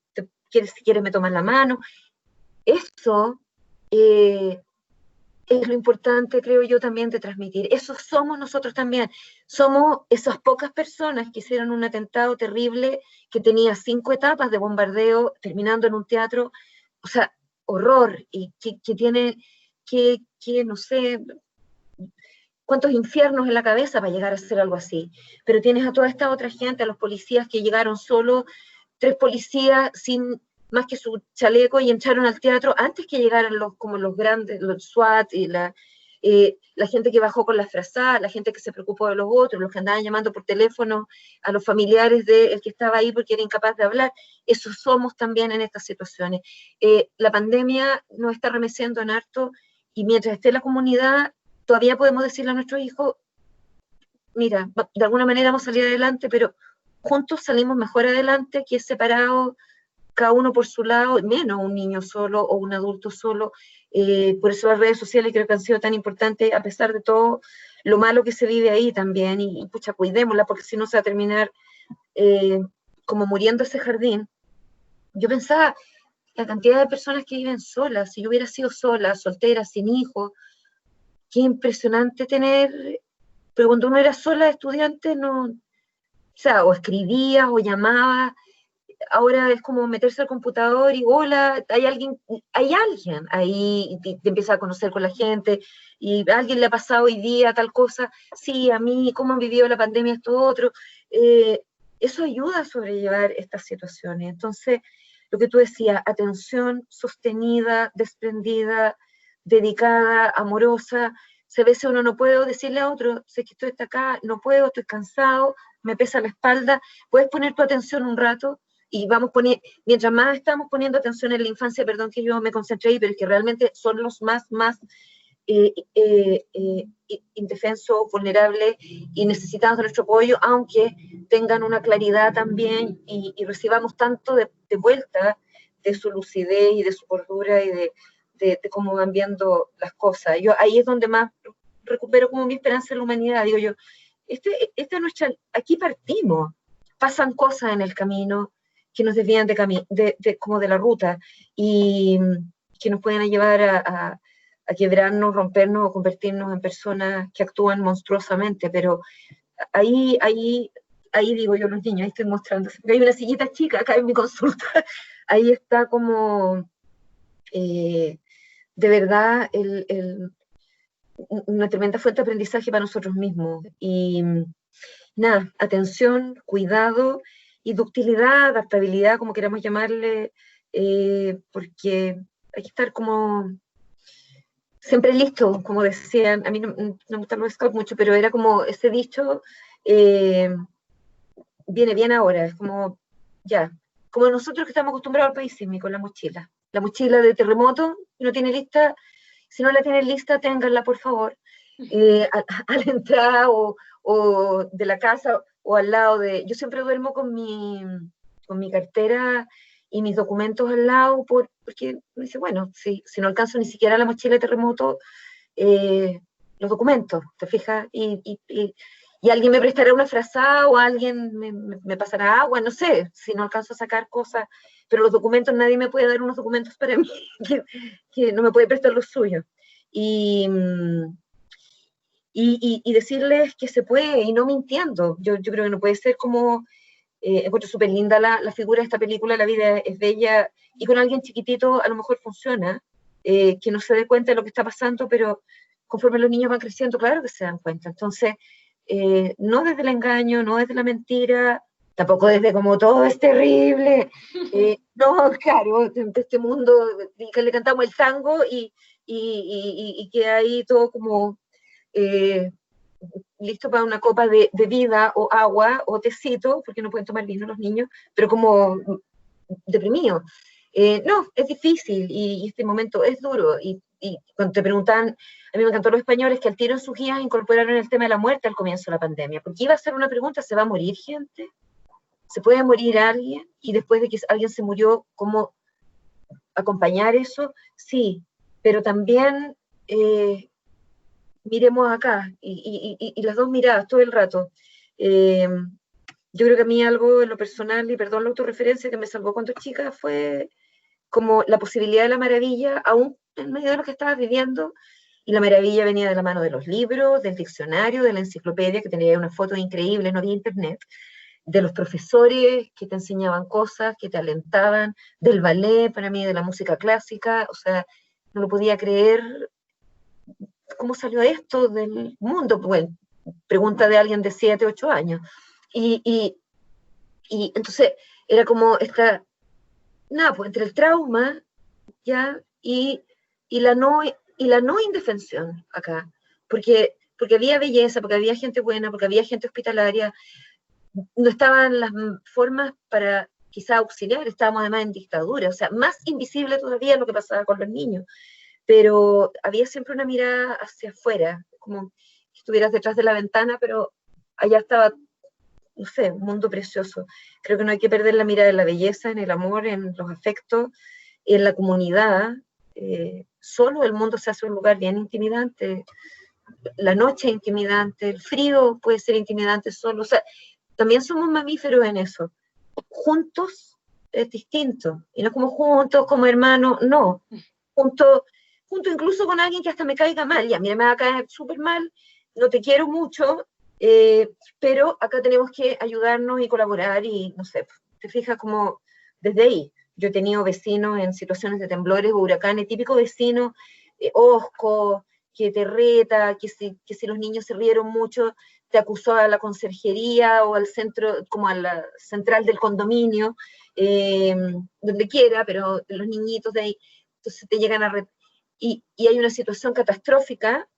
S2: si quieres me tomas la mano. Eso es lo importante, creo yo, también de transmitir. Eso somos nosotros también. Somos esas pocas personas que hicieron un atentado terrible que tenía 5 etapas de bombardeo, terminando en un teatro, o sea, horror, y que tiene, que no sé, cuántos infiernos en la cabeza para llegar a hacer algo así. Pero tienes a toda esta otra gente, a los policías que llegaron solo, 3 policías sin más que su chaleco y entraron al teatro antes que llegaran como los grandes, los SWAT y la gente que bajó con las frazadas, la gente que se preocupó de los otros, los que andaban llamando por teléfono a los familiares del que estaba ahí porque era incapaz de hablar. Eso somos también en estas situaciones. La pandemia nos está remeciendo en harto y mientras esté la comunidad, todavía podemos decirle a nuestros hijos, mira, de alguna manera vamos a salir adelante, pero juntos salimos mejor adelante que separados, cada uno por su lado, menos un niño solo o un adulto solo. Por eso las redes sociales creo que han sido tan importantes, a pesar de todo lo malo que se vive ahí también, y pucha, cuidémosla, porque si no se va a terminar como muriendo ese jardín. Yo pensaba, la cantidad de personas que viven solas, si yo hubiera sido sola, soltera, sin hijos, qué impresionante tener, pero cuando uno era sola, estudiante, no, o sea, o escribía o llamaba, ahora es como meterse al computador y hola, hay alguien ahí, y te empieza a conocer con la gente, y a alguien le ha pasado hoy día tal cosa, sí, a mí, cómo han vivido la pandemia, esto otro, eh, eso ayuda a sobrellevar estas situaciones. Entonces, lo que tú decías, atención sostenida, desprendida, dedicada, amorosa, si a veces uno no puede decirle a otro, sé que estoy hasta acá, no puedo, estoy cansado, me pesa la espalda, puedes poner tu atención un rato, y vamos poniendo, mientras más estamos poniendo atención en la infancia, perdón que yo me concentré ahí, pero es que realmente son los más indefensos, vulnerables y necesitamos de nuestro apoyo, aunque tengan una claridad también y recibamos tanto de vuelta de su lucidez y de su cordura y de cómo van viendo las cosas. Yo ahí es donde más recupero como mi esperanza en la humanidad, digo yo, aquí partimos, pasan cosas en el camino que nos desvían como de la ruta y que nos pueden llevar a quebrarnos, rompernos o convertirnos en personas que actúan monstruosamente, pero ahí digo yo, los niños, ahí estoy mostrando, hay una sillita chica acá en mi consulta, ahí está como de verdad una tremenda fuente de aprendizaje para nosotros mismos. Y nada, atención, cuidado y ductilidad, adaptabilidad, como queramos llamarle, porque hay que estar como siempre listo, como decían, a mí no me gustan los scouts mucho, pero era como ese dicho, viene bien ahora, es como, ya, como nosotros que estamos acostumbrados al país sísmico, la mochila de terremoto, si no tiene lista, si no la tiene lista, ténganla por favor, a la entrada o de la casa o al lado yo siempre duermo con mi cartera y mis documentos al lado, porque me dice, bueno, si no alcanzo ni siquiera la mochila de terremoto, los documentos, ¿te fijas? Y alguien me prestará una frazada o alguien me pasará agua, no sé, si no alcanzo a sacar cosas, pero los documentos, nadie me puede dar unos documentos para mí, que no me puede prestar los suyos. Y, y decirles que se puede, y no mintiendo. Yo creo que no puede ser como, encuentro súper linda la figura de esta película, La vida es bella, y con alguien chiquitito a lo mejor funciona, que no se dé cuenta de lo que está pasando, pero conforme los niños van creciendo, claro que se dan cuenta. Entonces, no desde el engaño, no desde la mentira, tampoco desde como todo es terrible, no, claro, de este mundo que le cantamos el tango y que ahí todo como eh, listo para una copa de vida o agua o tecito, porque no pueden tomar vino los niños, pero como deprimidos. No, es difícil y este momento es duro. Y cuando te preguntan, a mí me encantó los españoles que al tiro en sus guías incorporaron el tema de la muerte al comienzo de la pandemia, porque iba a ser una pregunta, ¿se va a morir gente? ¿Se puede morir alguien? Y después de que alguien se murió, ¿cómo acompañar eso? Sí, pero también miremos acá y las dos miradas todo el rato. Eh, yo creo que a mí algo en lo personal, y perdón la autorreferencia, que me salvó cuando chica fue como la posibilidad de la maravilla, aún en medio de lo que estaba viviendo, y la maravilla venía de la mano de los libros, del diccionario, de la enciclopedia, que tenía una foto increíble, no había internet, de los profesores que te enseñaban cosas, que te alentaban, del ballet, para mí, de la música clásica, o sea, no lo podía creer, ¿cómo salió esto del mundo? Bueno, pregunta de alguien de 7, 8 años. Y, y, y entonces era como esta, nada, pues entre el trauma, ¿ya? Y la no indefensión acá, porque había belleza, porque había gente buena, porque había gente hospitalaria, no estaban las formas para quizá auxiliar, estábamos además en dictadura, o sea, más invisible todavía lo que pasaba con los niños, pero había siempre una mirada hacia afuera, como si estuvieras detrás de la ventana, pero allá estaba, no sé, un mundo precioso. Creo que no hay que perder la mirada en la belleza, en el amor, en los afectos, en la comunidad. Solo el mundo se hace un lugar bien intimidante, la noche es intimidante, el frío puede ser intimidante solo, o sea, también somos mamíferos en eso. Juntos es distinto, y no como juntos, como hermanos, no. Juntos, junto incluso con alguien que hasta me caiga mal, ya, mira, me va a caer súper mal, no te quiero mucho, pero acá tenemos que ayudarnos y colaborar y, no sé, te fijas como desde ahí. Yo he tenido vecinos en situaciones de temblores o huracanes, típico vecino, hosco, que te reta, que si los niños se rieron mucho, te acusó a la conserjería o al centro, como a la central del condominio, eh, donde quiera, pero los niñitos de ahí, entonces te llegan a... y hay una situación catastrófica,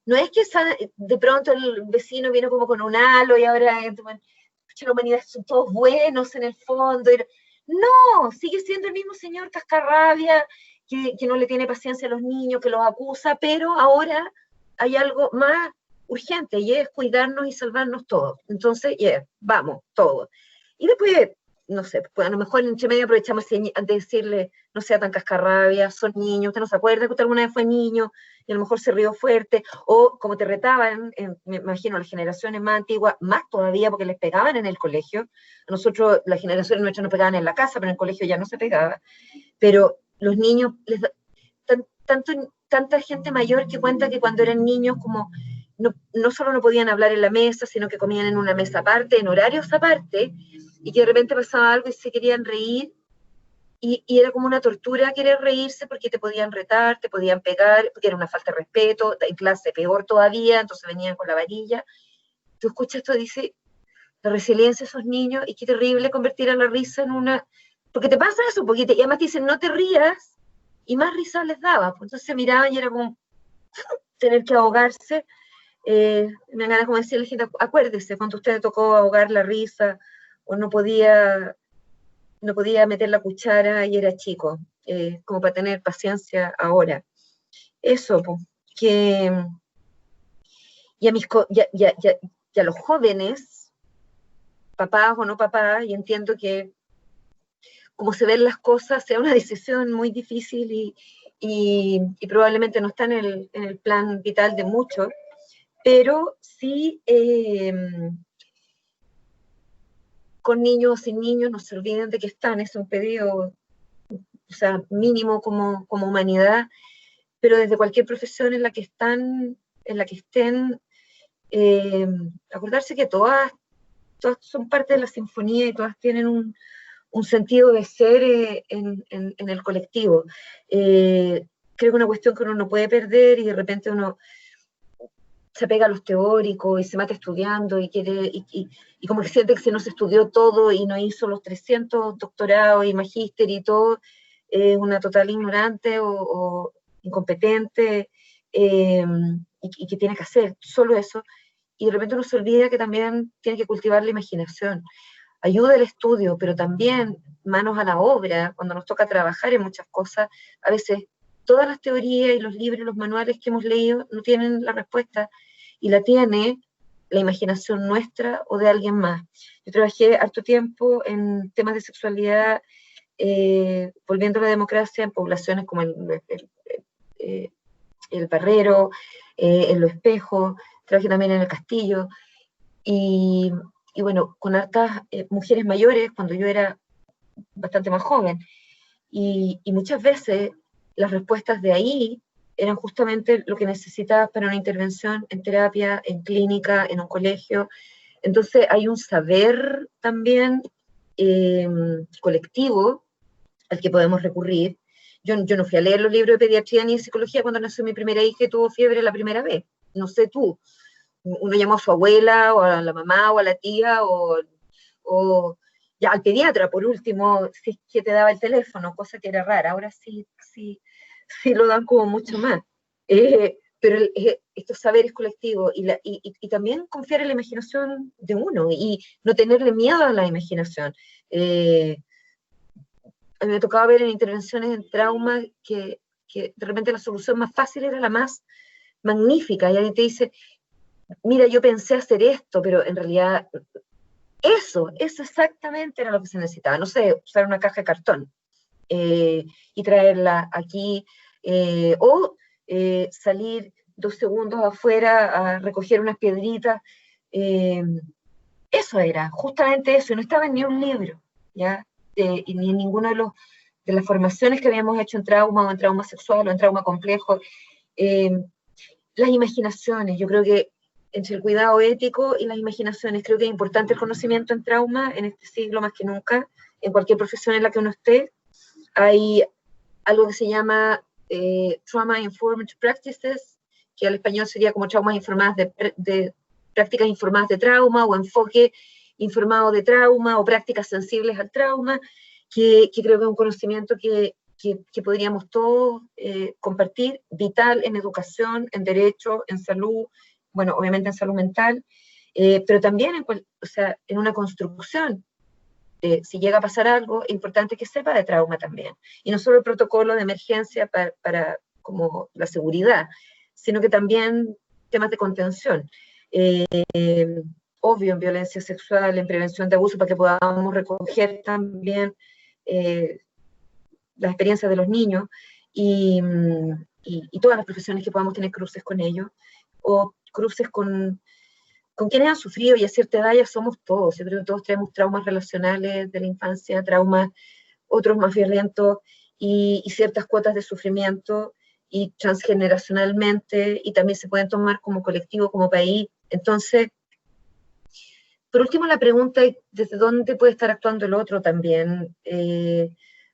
S2: no es que de pronto el vecino viene como con un halo y ahora la humanidad son todos buenos en el fondo. No, sigue siendo el mismo señor cascarrabia que no le tiene paciencia a los niños, que los acusa, pero ahora hay algo más urgente y es cuidarnos y salvarnos todos. Entonces, vamos, todos. Y después, no sé, pues a lo mejor entre medio aprovechamos de decirle, no sea tan cascarrabia, son niños, usted no se acuerda que usted alguna vez fue niño y a lo mejor se rió fuerte, o como te retaban, me imagino, las generaciones más antiguas, más todavía porque les pegaban en el colegio. A nosotros, las generaciones nuestras nos pegaban en la casa, pero en el colegio ya no se pegaba. Pero los niños, tanta gente mayor que cuenta que cuando eran niños, como no solo no podían hablar en la mesa, sino que comían en una mesa aparte, en horarios aparte, y que de repente pasaba algo y se querían reír, y era como una tortura querer reírse porque te podían retar, te podían pegar, porque era una falta de respeto, en clase peor todavía, entonces venían con la varilla. Tú escuchas esto, dice, la resiliencia de esos niños, y qué terrible convertir a la risa en una... Porque te pasa eso, porque y además te dicen, no te rías, y más risa les daba. Pues entonces se miraban y era como tener que ahogarse. Me dan ganas como decirle a la gente, acuérdese, cuando a usted le tocó ahogar la risa, o no podía meter la cuchara y era chico, como para tener paciencia ahora. Eso, pues, que y a, mis, y a los jóvenes, papás o no papás, y entiendo que como se ven las cosas, sea una decisión muy difícil y probablemente no está en el plan vital de muchos, pero sí con niños o sin niños no se olviden de que están, es un pedido, o sea, mínimo como humanidad, pero desde cualquier profesión en la que estén, eh, acordarse que todas son parte de la sinfonía y todas tienen un sentido de ser en el colectivo. Creo que una cuestión que uno no puede perder y de repente uno se pega a los teóricos y se mata estudiando y como que siente que se no se estudió todo y no hizo los 300 doctorados y magíster y todo, una total ignorante o incompetente, y que tiene que hacer solo eso, y de repente uno se olvida que también tiene que cultivar la imaginación. Ayuda el estudio, pero también manos a la obra, cuando nos toca trabajar en muchas cosas, a veces todas las teorías y los libros y los manuales que hemos leído no tienen la respuesta, y la tiene la imaginación nuestra o de alguien más. Yo trabajé harto tiempo en temas de sexualidad, volviendo a la democracia en poblaciones como el Barrero, en Los Espejos, trabajé también en el Castillo, y bueno, con hartas mujeres mayores cuando yo era bastante más joven. Y muchas veces las respuestas de ahí eran justamente lo que necesitabas para una intervención en terapia, en clínica, en un colegio. Entonces hay un saber también colectivo al que podemos recurrir. Yo no fui a leer los libros de pediatría ni de psicología cuando nació mi primera hija y tuvo fiebre la primera vez. No sé tú. Uno llamó a su abuela, o a la mamá, o a la tía, o ya al pediatra, por último, si es que te daba el teléfono, cosa que era rara. Ahora sí lo dan como mucho más. Pero estos saberes colectivos y también confiar en la imaginación de uno y no tenerle miedo a la imaginación. A mí me tocaba ver en intervenciones en trauma que de repente la solución más fácil era la más magnífica, y alguien te dice, mira, yo pensé hacer esto, pero en realidad eso exactamente era lo que se necesitaba. No sé, usar una caja de cartón y traerla aquí, o salir 2 segundos afuera a recoger unas piedritas. Eh, Eso era, justamente eso, y no estaba en ni un libro, ¿ya? Y ni en ninguno de las formaciones que habíamos hecho en trauma, o en trauma sexual, o en trauma complejo. Eh, las imaginaciones, yo creo que entre el cuidado ético y las imaginaciones, creo que es importante el conocimiento en trauma en este siglo más que nunca, en cualquier profesión en la que uno esté. Hay algo que se llama Trauma Informed Practices, que al español sería como traumas informadas de prácticas informadas de trauma, o enfoque informado de trauma, o prácticas sensibles al trauma, que creo que es un conocimiento que podríamos todos compartir, vital en educación, en derecho, en salud, bueno, obviamente en salud mental, pero también o sea, en una construcción. Si llega a pasar algo, es importante que sepa de trauma también. Y no solo el protocolo de emergencia para como la seguridad, sino que también temas de contención. Eh, Obvio, en violencia sexual, en prevención de abuso, para que podamos recoger también eh, las experiencias de los niños y todas las profesiones que podamos tener cruces con ellos, o cruces con quienes han sufrido, y a cierta edad ya somos todos. Yo creo que todos tenemos traumas relacionales de la infancia, traumas otros más violentos, y ciertas cuotas de sufrimiento, y transgeneracionalmente, y también se pueden tomar como colectivo, como país. Entonces, por último, la pregunta es desde dónde puede estar actuando el otro también,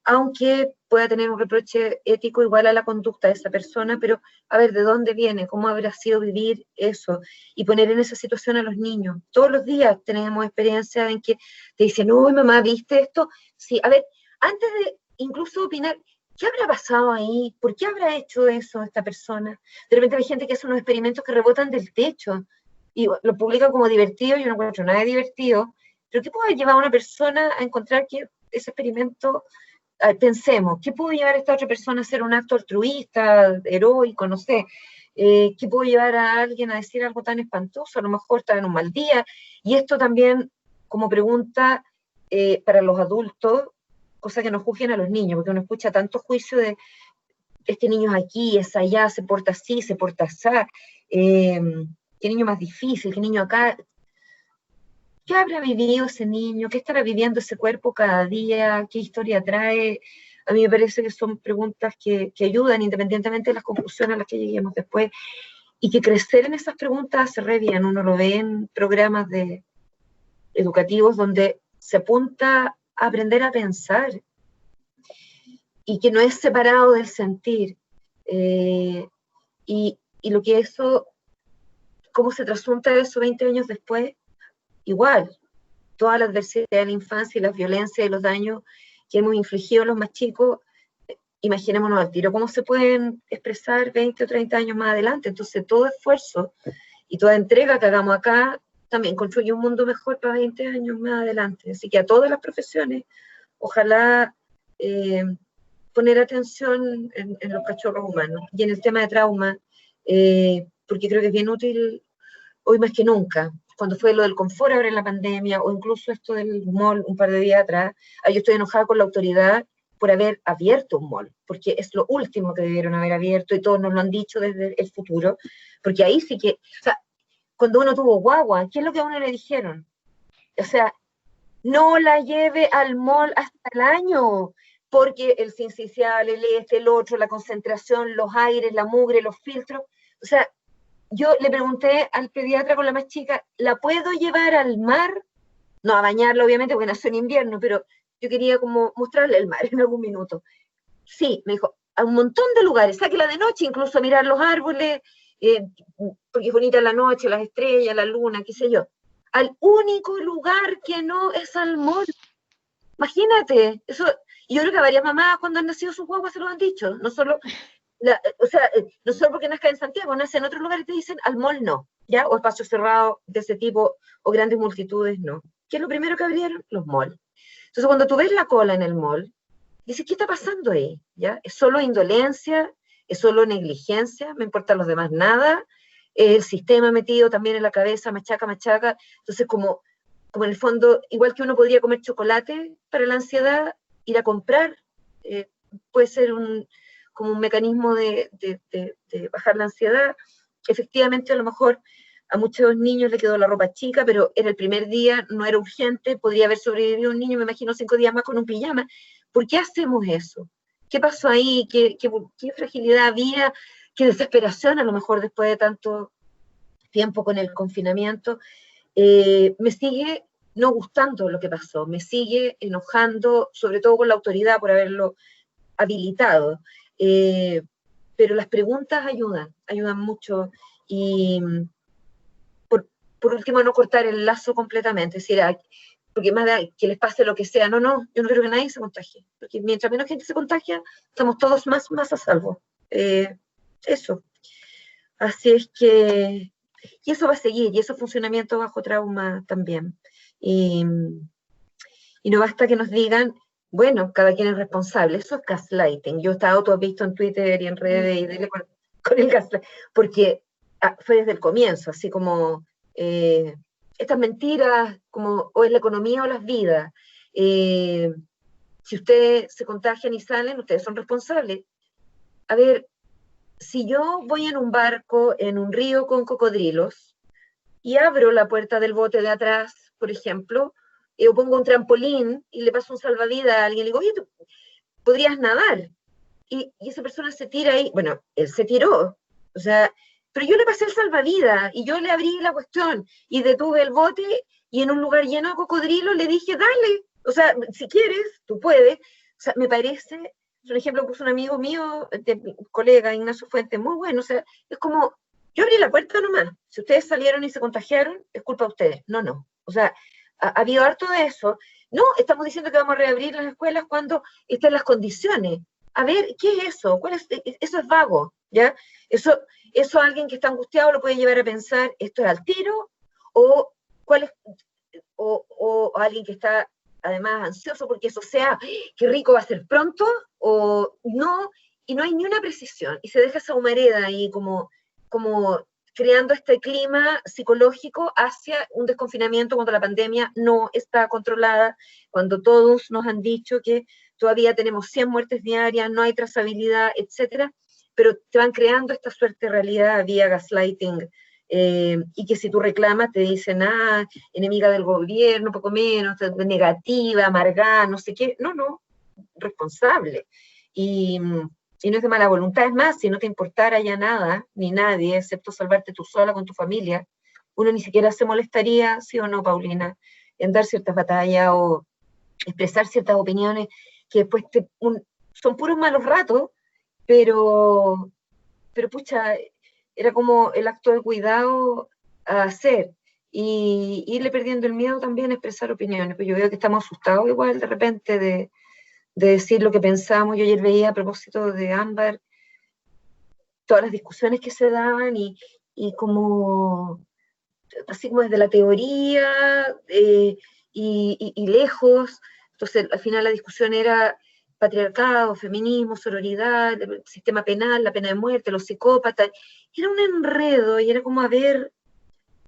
S2: aunque pueda tener un reproche ético igual a la conducta de esa persona, pero a ver, ¿de dónde viene? ¿Cómo habrá sido vivir eso? Y poner en esa situación a los niños. Todos los días tenemos experiencias en que te dicen, no, mamá, ¿viste esto? Sí, a ver, antes de incluso opinar, ¿qué habrá pasado ahí? ¿Por qué habrá hecho eso esta persona? De repente hay gente que hace unos experimentos que rebotan del techo y lo publica como divertido. Yo no encuentro nada de divertido, pero ¿qué puede llevar a una persona a encontrar que ese experimento, pensemos, ¿qué puede llevar a esta otra persona a hacer un acto altruista, heroico, no sé? ¿Qué puede llevar a alguien a decir algo tan espantoso? A lo mejor está en un mal día. Y esto también como pregunta para los adultos, cosa que no juzguen a los niños, porque uno escucha tanto juicio de este niño es aquí, es allá, se porta así, se porta así, eh, qué niño más difícil, qué niño acá. ¿Qué habrá vivido ese niño? ¿Qué estará viviendo ese cuerpo cada día? ¿Qué historia trae? A mí me parece que son preguntas que ayudan, independientemente de las conclusiones a las que lleguemos después, y que crecer en esas preguntas hace re bien. Uno lo ve en programas educativos donde se apunta a aprender a pensar, y que no es separado del sentir. Y lo que eso, cómo se trasunta eso 20 años después, igual, toda la adversidad de la infancia y las violencias y los daños que hemos infligido a los más chicos, imaginémonos al tiro cómo se pueden expresar 20 o 30 años más adelante. Entonces, todo esfuerzo y toda entrega que hagamos acá también construye un mundo mejor para 20 años más adelante. Así que a todas las profesiones, ojalá poner atención en los cachorros humanos y en el tema de trauma, porque creo que es bien útil hoy más que nunca. Cuando fue lo del confort ahora en la pandemia, o incluso esto del mall un par de días atrás, ahí yo estoy enojada con la autoridad por haber abierto un mall, porque es lo último que debieron haber abierto, y todos nos lo han dicho desde el futuro, porque ahí sí que, o sea, cuando uno tuvo guagua, ¿qué es lo que a uno le dijeron? o sea, no la lleve al mall hasta el año, porque el sincicial, el este, el otro, la concentración, los aires, la mugre, los filtros. O sea, yo le pregunté al pediatra con la más chica, ¿la puedo llevar al mar? No a bañarla, obviamente, porque nació en invierno, pero yo quería como mostrarle el mar en algún minuto. Sí, me dijo, a un montón de lugares, sáquela de noche, incluso a mirar los árboles, eh, porque es bonita la noche, las estrellas, la luna, qué sé yo. Al único lugar que no es al mall. Imagínate, eso, y yo creo que a varias mamás cuando han nacido sus guaguas se lo han dicho, no solo, o sea, no solo porque nazca en Santiago, nace en otros lugares te dicen al mall no, ¿ya? O espacios cerrados de ese tipo, o grandes multitudes, no. ¿Qué es lo primero que abrieron? Los malls. Entonces cuando tú ves la cola en el mall, dices, ¿qué está pasando ahí? ¿Ya? ¿Es solo indolencia? ¿Es solo negligencia? ¿Me importan los demás nada? El sistema metido también en la cabeza, machaca, machaca. Entonces, como en el fondo, igual que uno podría comer chocolate para la ansiedad, ir a comprar, eh, puede ser como un mecanismo de bajar la ansiedad. Efectivamente, a lo mejor a muchos niños le quedó la ropa chica, pero era el primer día, no era urgente, podría haber sobrevivido un niño, me imagino, 5 días más con un pijama. ¿Por qué hacemos eso? ¿Qué pasó ahí? ¿Qué fragilidad había? ¿Qué desesperación a lo mejor después de tanto tiempo con el confinamiento? Me sigue no gustando lo que pasó, me sigue enojando, sobre todo con la autoridad por haberlo habilitado. Eh, pero las preguntas ayudan mucho y por último no cortar el lazo completamente, es decir, porque más da que les pase lo que sea, no, yo no quiero que nadie se contagie, porque mientras menos gente se contagia, estamos todos más a salvo. Eh, eso. Así es que, y eso va a seguir, y eso es funcionamiento bajo trauma también. Y, y no basta que nos digan, bueno, cada quien es responsable, eso es gaslighting. Yo he estado, tú has visto en Twitter y en redes, y dele con el gaslighting, porque fue desde el comienzo, así como eh, estas mentiras, como o es la economía o las vidas. Eh, si ustedes se contagian y salen, ustedes son responsables. A ver, si yo voy en un barco, en un río con cocodrilos, y abro la puerta del bote de atrás, por ejemplo, o pongo un trampolín y le paso un salvavidas a alguien, le digo, oye, tú podrías nadar. Y esa persona se tira ahí, bueno, él se tiró, o sea, pero yo le pasé el salvavidas y yo le abrí la cuestión y detuve el bote y en un lugar lleno de cocodrilos le dije, dale, o sea, si quieres, tú puedes. O sea, me parece, es un ejemplo que puso un amigo mío, colega Ignacio Fuentes, muy bueno, o sea, es como, yo abrí la puerta nomás, si ustedes salieron y se contagiaron, es culpa de ustedes, no, o sea, ha habido harto de eso. No, estamos diciendo que vamos a reabrir las escuelas cuando estén las condiciones. A ver, ¿qué es eso? Eso es vago, ¿ya? Eso alguien que está angustiado lo puede llevar a pensar, ¿esto es al tiro? O, ¿cuál es, o alguien que está además ansioso porque eso sea, qué rico va a ser pronto, o no, y no hay ni una precisión, y se deja esa humareda ahí como creando este clima psicológico hacia un desconfinamiento cuando la pandemia no está controlada, cuando todos nos han dicho que todavía tenemos 100 muertes diarias, no hay trazabilidad, etcétera, pero te van creando esta suerte de realidad vía gaslighting, y que si tú reclamas te dicen, enemiga del gobierno, poco menos, negativa, amargada, no sé qué, no, responsable. Y, y no es de mala voluntad, es más, si no te importara ya nada, ni nadie, excepto salvarte tú sola con tu familia, uno ni siquiera se molestaría, sí o no, Paulina, en dar ciertas batallas o expresar ciertas opiniones que después son puros malos ratos, pero, pero pucha, era como el acto de cuidado a hacer y irle perdiendo el miedo también a expresar opiniones, pues yo veo que estamos asustados igual de repente de decir lo que pensamos. Yo ayer veía a propósito de Ámbar todas las discusiones que se daban y como, así como desde la teoría y lejos, entonces al final la discusión era patriarcado, feminismo, sororidad, el sistema penal, la pena de muerte, los psicópatas, era un enredo y era como a ver,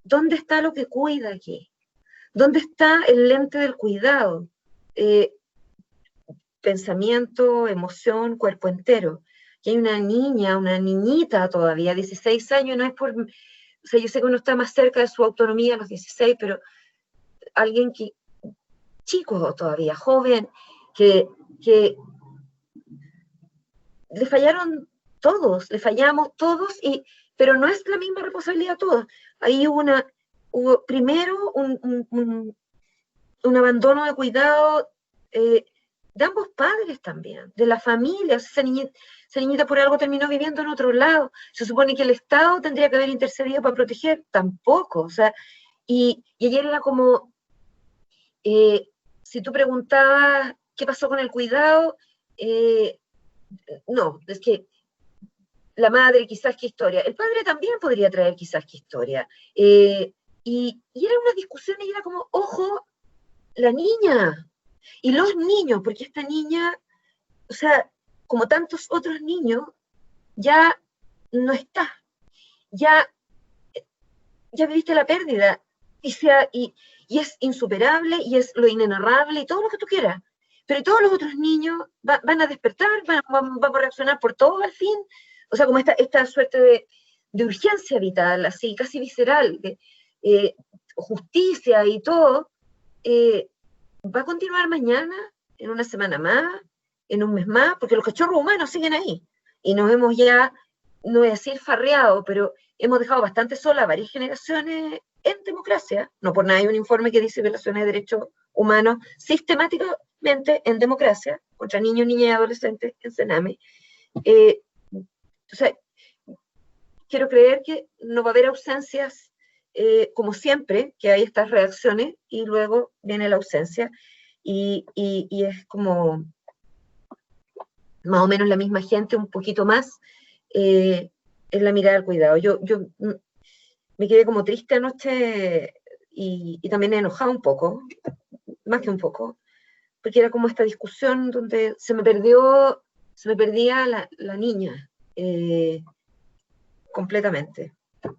S2: ¿dónde está lo que cuida aquí? ¿Dónde está el lente del cuidado? Eh, Pensamiento, emoción, cuerpo entero. Y hay una niña, una niñita todavía, 16 años, no es por, o sea, yo sé que uno está más cerca de su autonomía a los 16, pero alguien que, chico todavía, joven, que le fallaron todos, le fallamos todos, pero no es la misma responsabilidad todos. Ahí hubo primero un abandono de cuidado de ambos padres también, de la familia. Esa niñita por algo terminó viviendo en otro lado. Se supone que el Estado tendría que haber intercedido para proteger, tampoco. O sea, y ayer era como, si tú preguntabas qué pasó con el cuidado, no, es que la madre quizás qué historia, el padre también podría traer quizás qué historia. Y era una discusión y era como, ojo, la niña y los niños, porque esta niña, o sea, como tantos otros niños, ya no está, ya, ya viviste la pérdida y es insuperable y es lo inenarrable y todo lo que tú quieras. Pero todos los otros niños van a despertar, van a reaccionar por todo al fin. O sea, como esta suerte de urgencia vital, así, casi visceral, de justicia y todo, va a continuar mañana, en una semana más, en un mes más, porque los cachorros humanos siguen ahí. Y nos hemos ya, no voy a decir farreado, pero hemos dejado bastante sola a varias generaciones en democracia. No por nada hay un informe que dice violaciones de derechos humanos sistemáticamente en democracia, contra niños, niñas y adolescentes en Sename. O sea, quiero creer que no va a haber ausencias como siempre, que hay estas reacciones y luego viene la ausencia y es como más o menos la misma gente, un poquito más, en la mirada del cuidado. Yo me quedé como triste anoche y también enojada un poco, más que un poco, porque era como esta discusión donde se me perdía la niña completamente.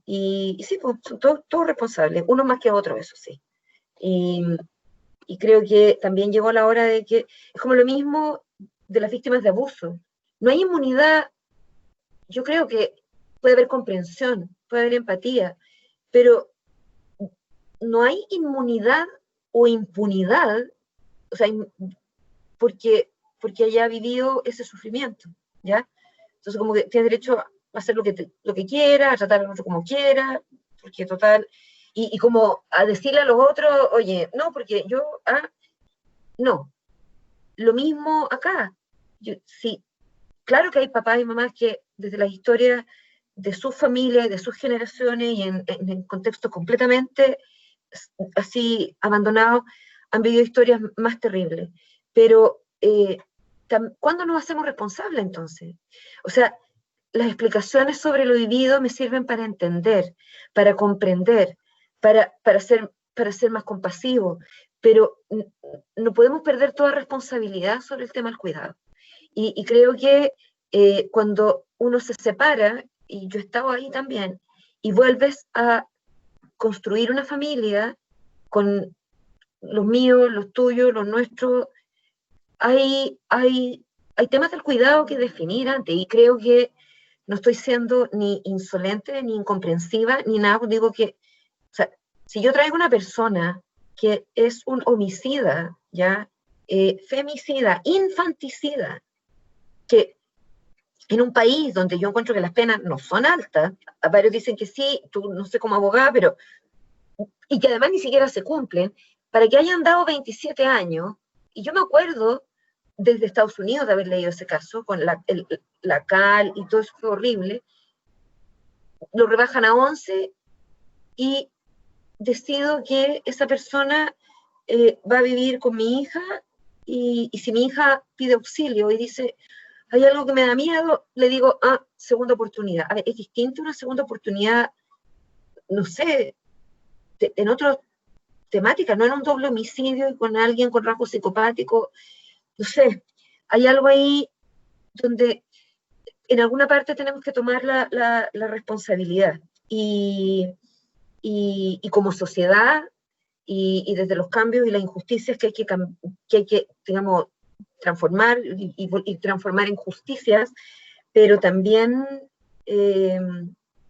S2: Y sí, pues, son todos responsables, unos más que otros, eso sí. Y, y creo que también llegó la hora de que es como lo mismo de las víctimas de abuso. No hay inmunidad, yo creo que puede haber comprensión, puede haber empatía, pero no hay inmunidad o impunidad, o sea, porque haya vivido ese sufrimiento, ¿ya? Entonces, como que tienes derecho a hacer lo que quiera, a tratar al otro como quiera, porque total, y como a decirle a los otros, oye, no, porque yo, no, lo mismo acá. Sí, claro que hay papás y mamás que desde las historias de sus familias, de sus generaciones y en contextos completamente así abandonados, han vivido historias más terribles. Pero, ¿cuándo nos hacemos responsables entonces? O sea, las explicaciones sobre lo vivido me sirven para entender, para comprender, para ser más compasivo, pero no podemos perder toda responsabilidad sobre el tema del cuidado. Y creo que cuando uno se separa, y yo he estado ahí también, y vuelves a construir una familia con los míos, los tuyos, los nuestros, hay temas del cuidado que definir antes, y creo que no estoy siendo ni insolente, ni incomprensiva, ni nada, digo que, o sea, si yo traigo una persona que es un homicida, ¿ya? Femicida, infanticida, que en un país donde yo encuentro que las penas no son altas, a varios dicen que sí, tú no sé cómo abogada, pero, y que además ni siquiera se cumplen, para que hayan dado 27 años, y yo me acuerdo desde Estados Unidos de haber leído ese caso, con la cal y todo eso fue horrible, lo rebajan a 11 y decido que esa persona va a vivir con mi hija y si mi hija pide auxilio y dice, hay algo que me da miedo, le digo, segunda oportunidad. A ver, es distinto una segunda oportunidad, no sé, en otras temáticas, no en un doble homicidio y con alguien con rasgos psicopáticos, no sé, hay algo ahí donde en alguna parte tenemos que tomar la responsabilidad. Y como sociedad, y desde los cambios y las injusticias que hay que digamos, transformar y transformar en justicias, pero también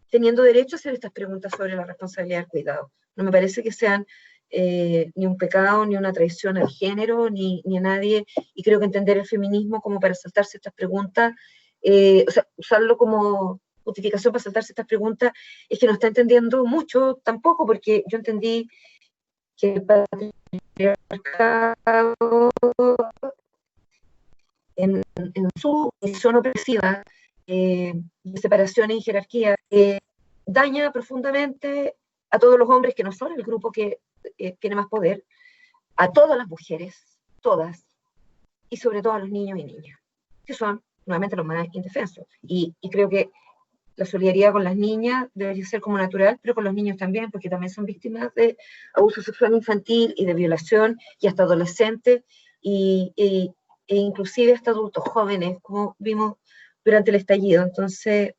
S2: teniendo derecho a hacer estas preguntas sobre la responsabilidad del cuidado. No me parece que sean ni un pecado, ni una traición al género, ni a nadie, y creo que entender el feminismo como para saltarse estas preguntas, o sea, usarlo como justificación para saltarse estas preguntas, es que no está entendiendo mucho tampoco, porque yo entendí que el patriarcado en su visión opresiva, de separación y jerarquía, daña profundamente a todos los hombres que no son el grupo que tiene más poder, a todas las mujeres, todas, y sobre todo a los niños y niñas, que son nuevamente los más indefensos. Y creo que la solidaridad con las niñas debería ser como natural, pero con los niños también, porque también son víctimas de abuso sexual infantil y de violación, y hasta adolescentes, e inclusive hasta adultos jóvenes, como vimos durante el estallido. Entonces,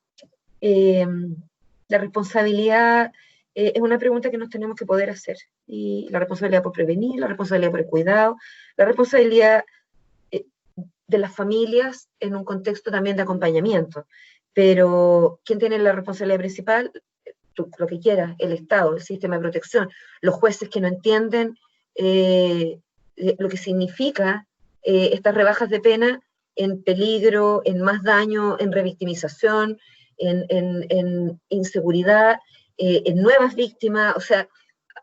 S2: la responsabilidad es una pregunta que nos tenemos que poder hacer. Y la responsabilidad por prevenir, la responsabilidad por el cuidado, la responsabilidad de las familias en un contexto también de acompañamiento. Pero, ¿quién tiene la responsabilidad principal? Tú, lo que quieras, el Estado, el sistema de protección, los jueces que no entienden lo que significa estas rebajas de pena en peligro, en más daño, en revictimización, en inseguridad, en nuevas víctimas, o sea,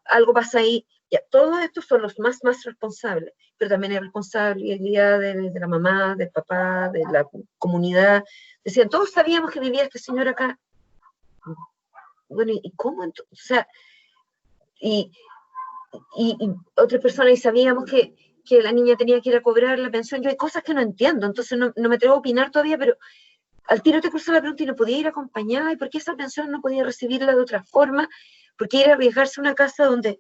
S2: algo pasa ahí. Ya, todos estos son los más responsables, pero también hay responsabilidad de la mamá, del papá, de la comunidad. Decían, todos sabíamos que vivía este señor acá. Bueno, ¿y cómo? O sea, y, y otras personas, y sabíamos que la niña tenía que ir a cobrar la pensión. Yo hay cosas que no entiendo, entonces no me atrevo a opinar todavía, pero al tiro te cruzó la pregunta y no podía ir acompañada, ¿y por qué esa pensión no podía recibirla de otra forma? ¿Por qué ir a arriesgarse a una casa donde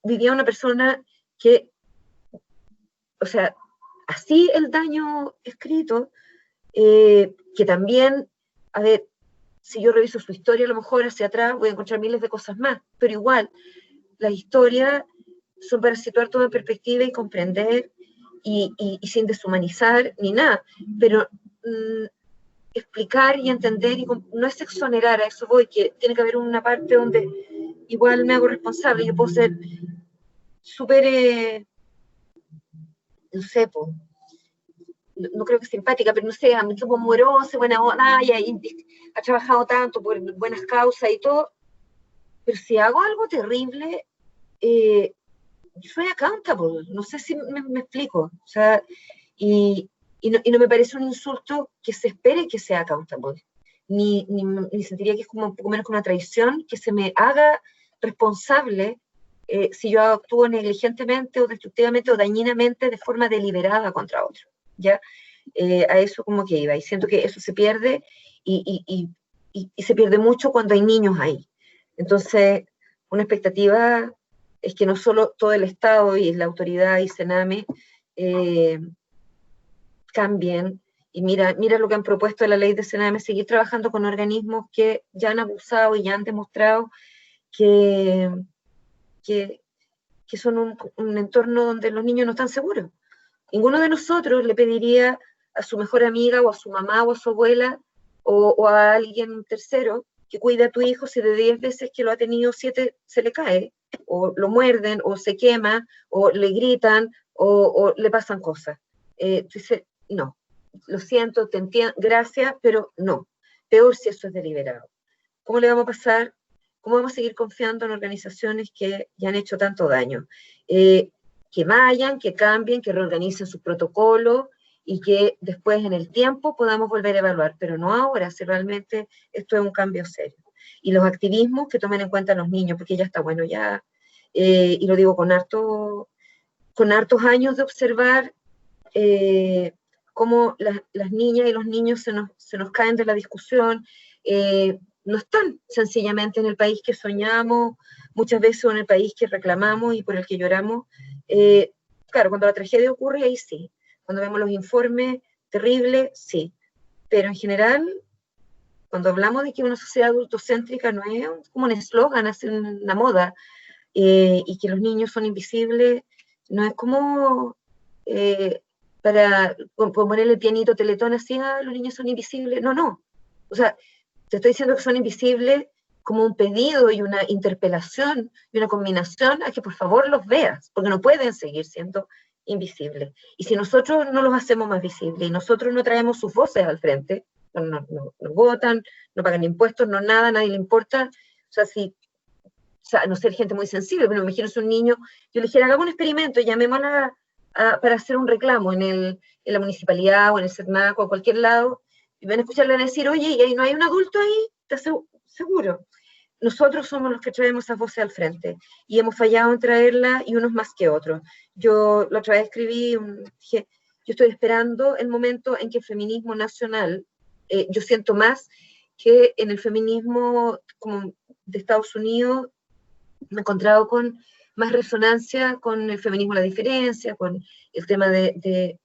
S2: vivía una persona que, o sea, así el daño escrito, que también, a ver, si yo reviso su historia, a lo mejor hacia atrás voy a encontrar miles de cosas más, pero igual, las historias son para situar todo en perspectiva y comprender, y sin deshumanizar ni nada, pero explicar y entender, y no es exonerar, a eso voy, que tiene que haber una parte donde igual me hago responsable. Yo puedo ser súper, no sé, no creo que simpática, pero no sé, muy como amorosa, buena onda, y ha trabajado tanto por buenas causas y todo, pero si hago algo terrible, yo soy accountable, no sé si me explico, o sea, y no me parece un insulto que se espere que sea accountable, ni sentiría que es como un poco menos que una traición, que se me haga responsable si yo actúo negligentemente o destructivamente o dañinamente de forma deliberada contra otro, ¿ya? A eso como que iba, y siento que eso se pierde, y se pierde mucho cuando hay niños ahí. Entonces, una expectativa es que no solo todo el Estado y la autoridad y Sename eh, cambien, y mira lo que han propuesto de la ley de Sename, seguir trabajando con organismos que ya han abusado y ya han demostrado que, que, que son un entorno donde los niños no están seguros. Ninguno de nosotros le pediría a su mejor amiga o a su mamá o a su abuela o a alguien tercero que cuide a tu hijo si de 10 veces que lo ha tenido 7 se le cae, o lo muerden, o se quema, o le gritan, o le pasan cosas. Entonces, no, lo siento, te entiendo, gracias, pero no. Peor si eso es deliberado. ¿Cómo le vamos a pasar? ¿Cómo vamos a seguir confiando en organizaciones que ya han hecho tanto daño? Que vayan, que cambien, que reorganicen sus protocolos y que después en el tiempo podamos volver a evaluar, pero no ahora, si realmente esto es un cambio serio. Y los activismos que tomen en cuenta a los niños, porque ya está bueno, ya, y lo digo con hartos años de observar cómo las niñas y los niños se nos caen de la discusión, no están sencillamente en el país que soñamos, muchas veces o en el país que reclamamos y por el que lloramos. Claro, cuando la tragedia ocurre, ahí sí. Cuando vemos los informes terribles, sí. Pero en general, cuando hablamos de que una sociedad adultocéntrica no es como un eslogan, es una moda, y que los niños son invisibles, no es como para ponerle el pianito Teletón así, los niños son invisibles. No, no. O sea, te estoy diciendo que son invisibles como un pedido y una interpelación y una combinación a que por favor los veas, porque no pueden seguir siendo invisibles. Y si nosotros no los hacemos más visibles y nosotros no traemos sus voces al frente, no votan, no pagan impuestos, no nada, nadie le importa. O sea, o sea, no ser gente muy sensible, pero me imagino si un niño, yo le dijera, hagamos un experimento, llamémosla para hacer un reclamo en la municipalidad o en el CERNAC o a cualquier lado, y van a escucharle decir, oye, ¿y ahí no hay un adulto ahí? ¿Estás seguro? Nosotros somos los que traemos esas voces al frente, y hemos fallado en traerla, y unos más que otros. Yo la otra vez escribí, dije, yo estoy esperando el momento en que el feminismo nacional, yo siento más que en el feminismo como de Estados Unidos, me he encontrado con más resonancia con el feminismo la diferencia, con el tema de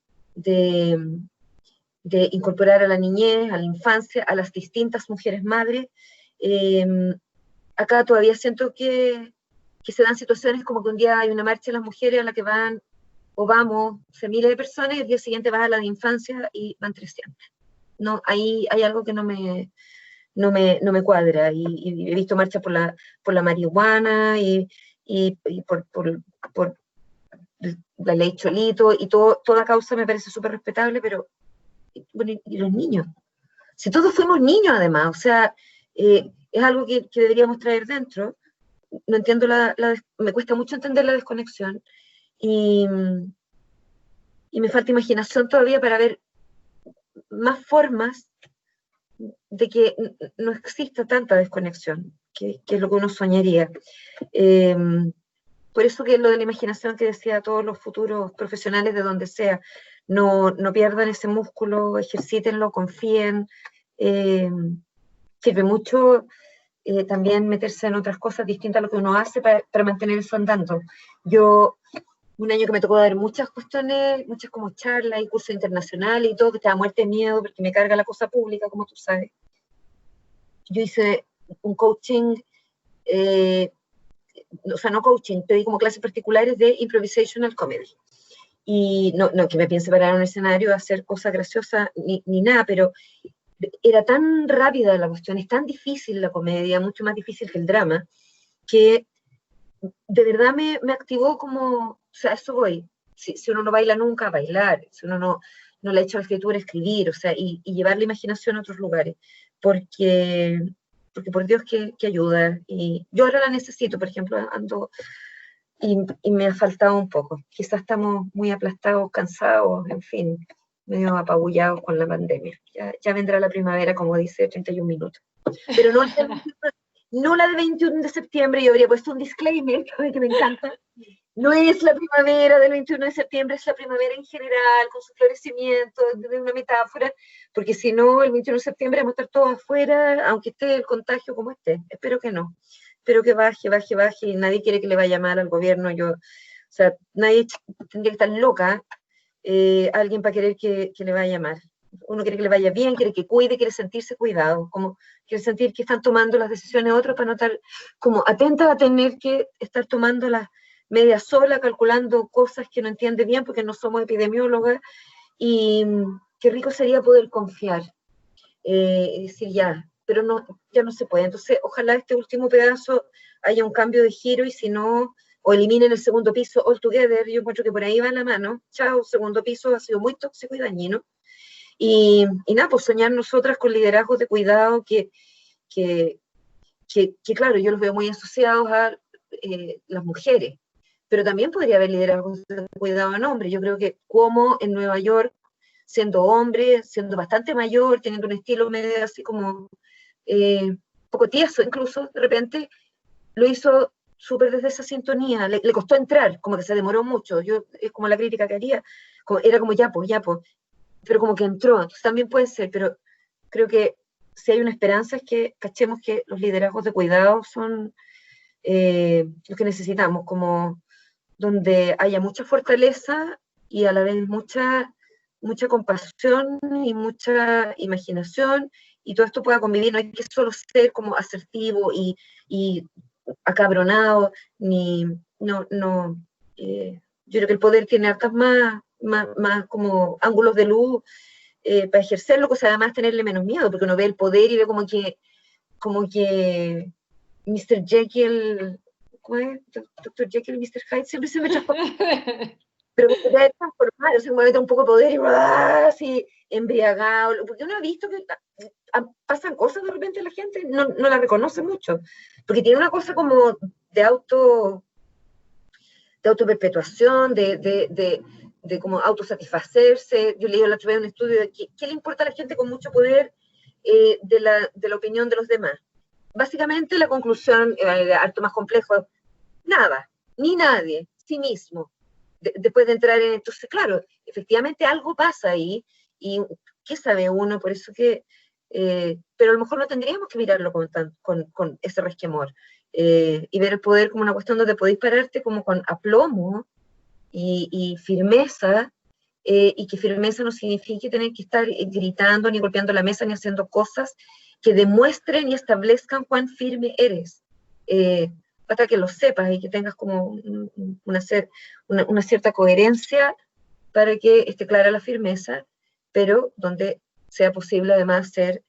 S2: incorporar a la niñez, a la infancia, a las distintas mujeres madres. Eh, Acá todavía siento que se dan situaciones como que un día hay una marcha de las mujeres a la que van o vamos miles de personas y el día siguiente vas a la de infancia y van 300. No, ahí hay algo que no me cuadra. Y he visto marchas por la marihuana y por la ley Cholito y toda causa me parece súper respetable, pero bueno, y los niños. Si todos fuimos niños además, o sea, es algo que deberíamos traer dentro. No entiendo me cuesta mucho entender la desconexión y, y me falta imaginación todavía para ver más formas de que no exista tanta desconexión, que es lo que uno soñaría. Eh, por eso que lo de la imaginación que decía todos los futuros profesionales de donde sea, no pierdan ese músculo, ejercítenlo, confíen. Eh, Sirve mucho también meterse en otras cosas distintas a lo que uno hace para mantener eso andando. Yo, un año que me tocó dar muchas cuestiones, muchas como charlas y cursos internacionales y todo, que estaba muerte de miedo porque me carga la cosa pública, como tú sabes. Yo hice un coaching, eh, o sea, no coaching, pedí como clases particulares de improvisational comedy. Y no que me piense parar en un escenario a hacer cosas graciosas ni nada, pero era tan rápida la cuestión, es tan difícil la comedia, mucho más difícil que el drama, que de verdad me activó como, o sea, eso voy. Si uno no baila nunca, bailar. Si uno no le echa la escritura, escribir, o sea, y llevar la imaginación a otros lugares. Porque, porque por Dios que ayuda. Y yo ahora la necesito, por ejemplo, ando y me ha faltado un poco. Quizás estamos muy aplastados, cansados, en fin, medio apabullados con la pandemia. Ya vendrá la primavera, como dice, 31 minutos. Pero no la de 21 de septiembre, yo habría puesto un disclaimer, que me encanta. No es la primavera del 21 de septiembre, es la primavera en general, con su florecimiento, de una metáfora, porque si no, el 21 de septiembre vamos a estar todos afuera, aunque esté el contagio como esté. Espero que no. Espero que baje, baje, baje, y nadie quiere que le vaya mal al gobierno. O sea, nadie tendría que estar loca, alguien para querer que le vaya mal. Uno quiere que le vaya bien, quiere que cuide, quiere sentirse cuidado, como quiere sentir que están tomando las decisiones otros para no estar como atenta a tener que estar tomando las media sola, calculando cosas que no entiende bien porque no somos epidemiólogas, y qué rico sería poder confiar, y decir ya, pero ya no se puede. Entonces, ojalá este último pedazo haya un cambio de giro y si no, o eliminen el segundo piso all together. Yo encuentro que por ahí va la mano. Chao, segundo piso ha sido muy tóxico y dañino. Y nada, pues soñar nosotras con liderazgos de cuidado que claro, yo los veo muy asociados a las mujeres, pero también podría haber liderazgos de cuidado en hombres. Yo creo que como en Nueva York, siendo hombre, siendo bastante mayor, teniendo un estilo medio así como poco tieso incluso, de repente lo hizo súper desde esa sintonía, le costó entrar, como que se demoró mucho. Es como la crítica que haría, era como ya pues, pero como que entró. Entonces también puede ser, pero creo que si hay una esperanza es que cachemos que los liderazgos de cuidado son los que necesitamos, como donde haya mucha fortaleza y a la vez mucha compasión y mucha imaginación, y todo esto pueda convivir. No hay que solo ser como asertivo y acabronado, ni, no, yo creo que el poder tiene hartas más como ángulos de luz para ejercerlo, cosa además tenerle menos miedo, porque uno ve el poder y ve como que Mr. Jekyll, ¿cómo es? Dr. Jekyll y Mr. Hyde, siempre se me transforma, pero como que te debe transformar, o sea, como que te da un poco de poder y así, embriagado, porque uno ha visto que pasan cosas de repente la gente no la reconoce mucho, porque tiene una cosa como de auto, de autoperpetuación, de como autosatisfacerse. Yo leí la otra vez un estudio de qué le importa a la gente con mucho poder de la opinión de los demás. Básicamente la conclusión, harto más complejo, nada, ni nadie, sí mismo. Después de entrar en, entonces, claro, efectivamente algo pasa ahí, y ¿qué sabe uno? Por eso que, pero a lo mejor no tendríamos que mirarlo con ese resquemor, y ver el poder como una cuestión donde podéis pararte como con aplomo y firmeza, y que firmeza no signifique tener que estar gritando, ni golpeando la mesa, ni haciendo cosas que demuestren y establezcan cuán firme eres. Hasta que lo sepas y que tengas como una cierta coherencia para que esté clara la firmeza, pero donde sea posible además ser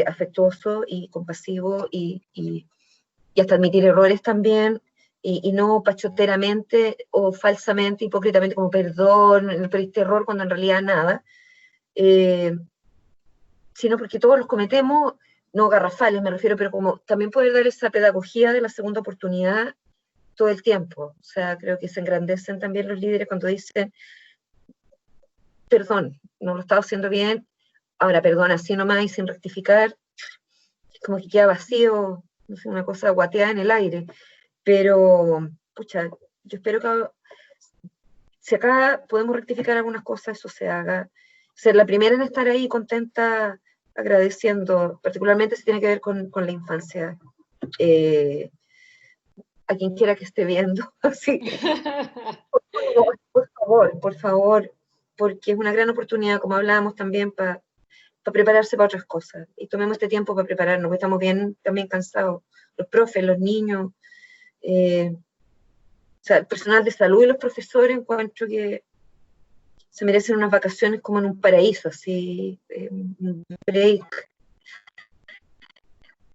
S2: afectuoso y compasivo y hasta admitir errores también, y no pachoteramente o falsamente, hipócritamente, como perdón, pero este error cuando en realidad nada, eh, sino porque todos los cometemos, no garrafales me refiero, pero como también poder dar esa pedagogía de la segunda oportunidad todo el tiempo. O sea, creo que se engrandecen también los líderes cuando dicen, perdón, no lo estaba haciendo bien, ahora perdona así nomás y sin rectificar, como que queda vacío, no sé, una cosa guateada en el aire. Pero, pucha, yo espero que si acá podemos rectificar algunas cosas, eso se haga. Ser la primera en estar ahí contenta, agradeciendo, particularmente si tiene que ver con la infancia, eh, a quien quiera que esté viendo. Así, por favor, porque es una gran oportunidad, como hablábamos también, para prepararse para otras cosas. Y tomemos este tiempo para prepararnos, porque estamos bien también cansados. Los profes, los niños, o sea, el personal de salud y los profesores encuentro que se merecen unas vacaciones como en un paraíso, así, un break.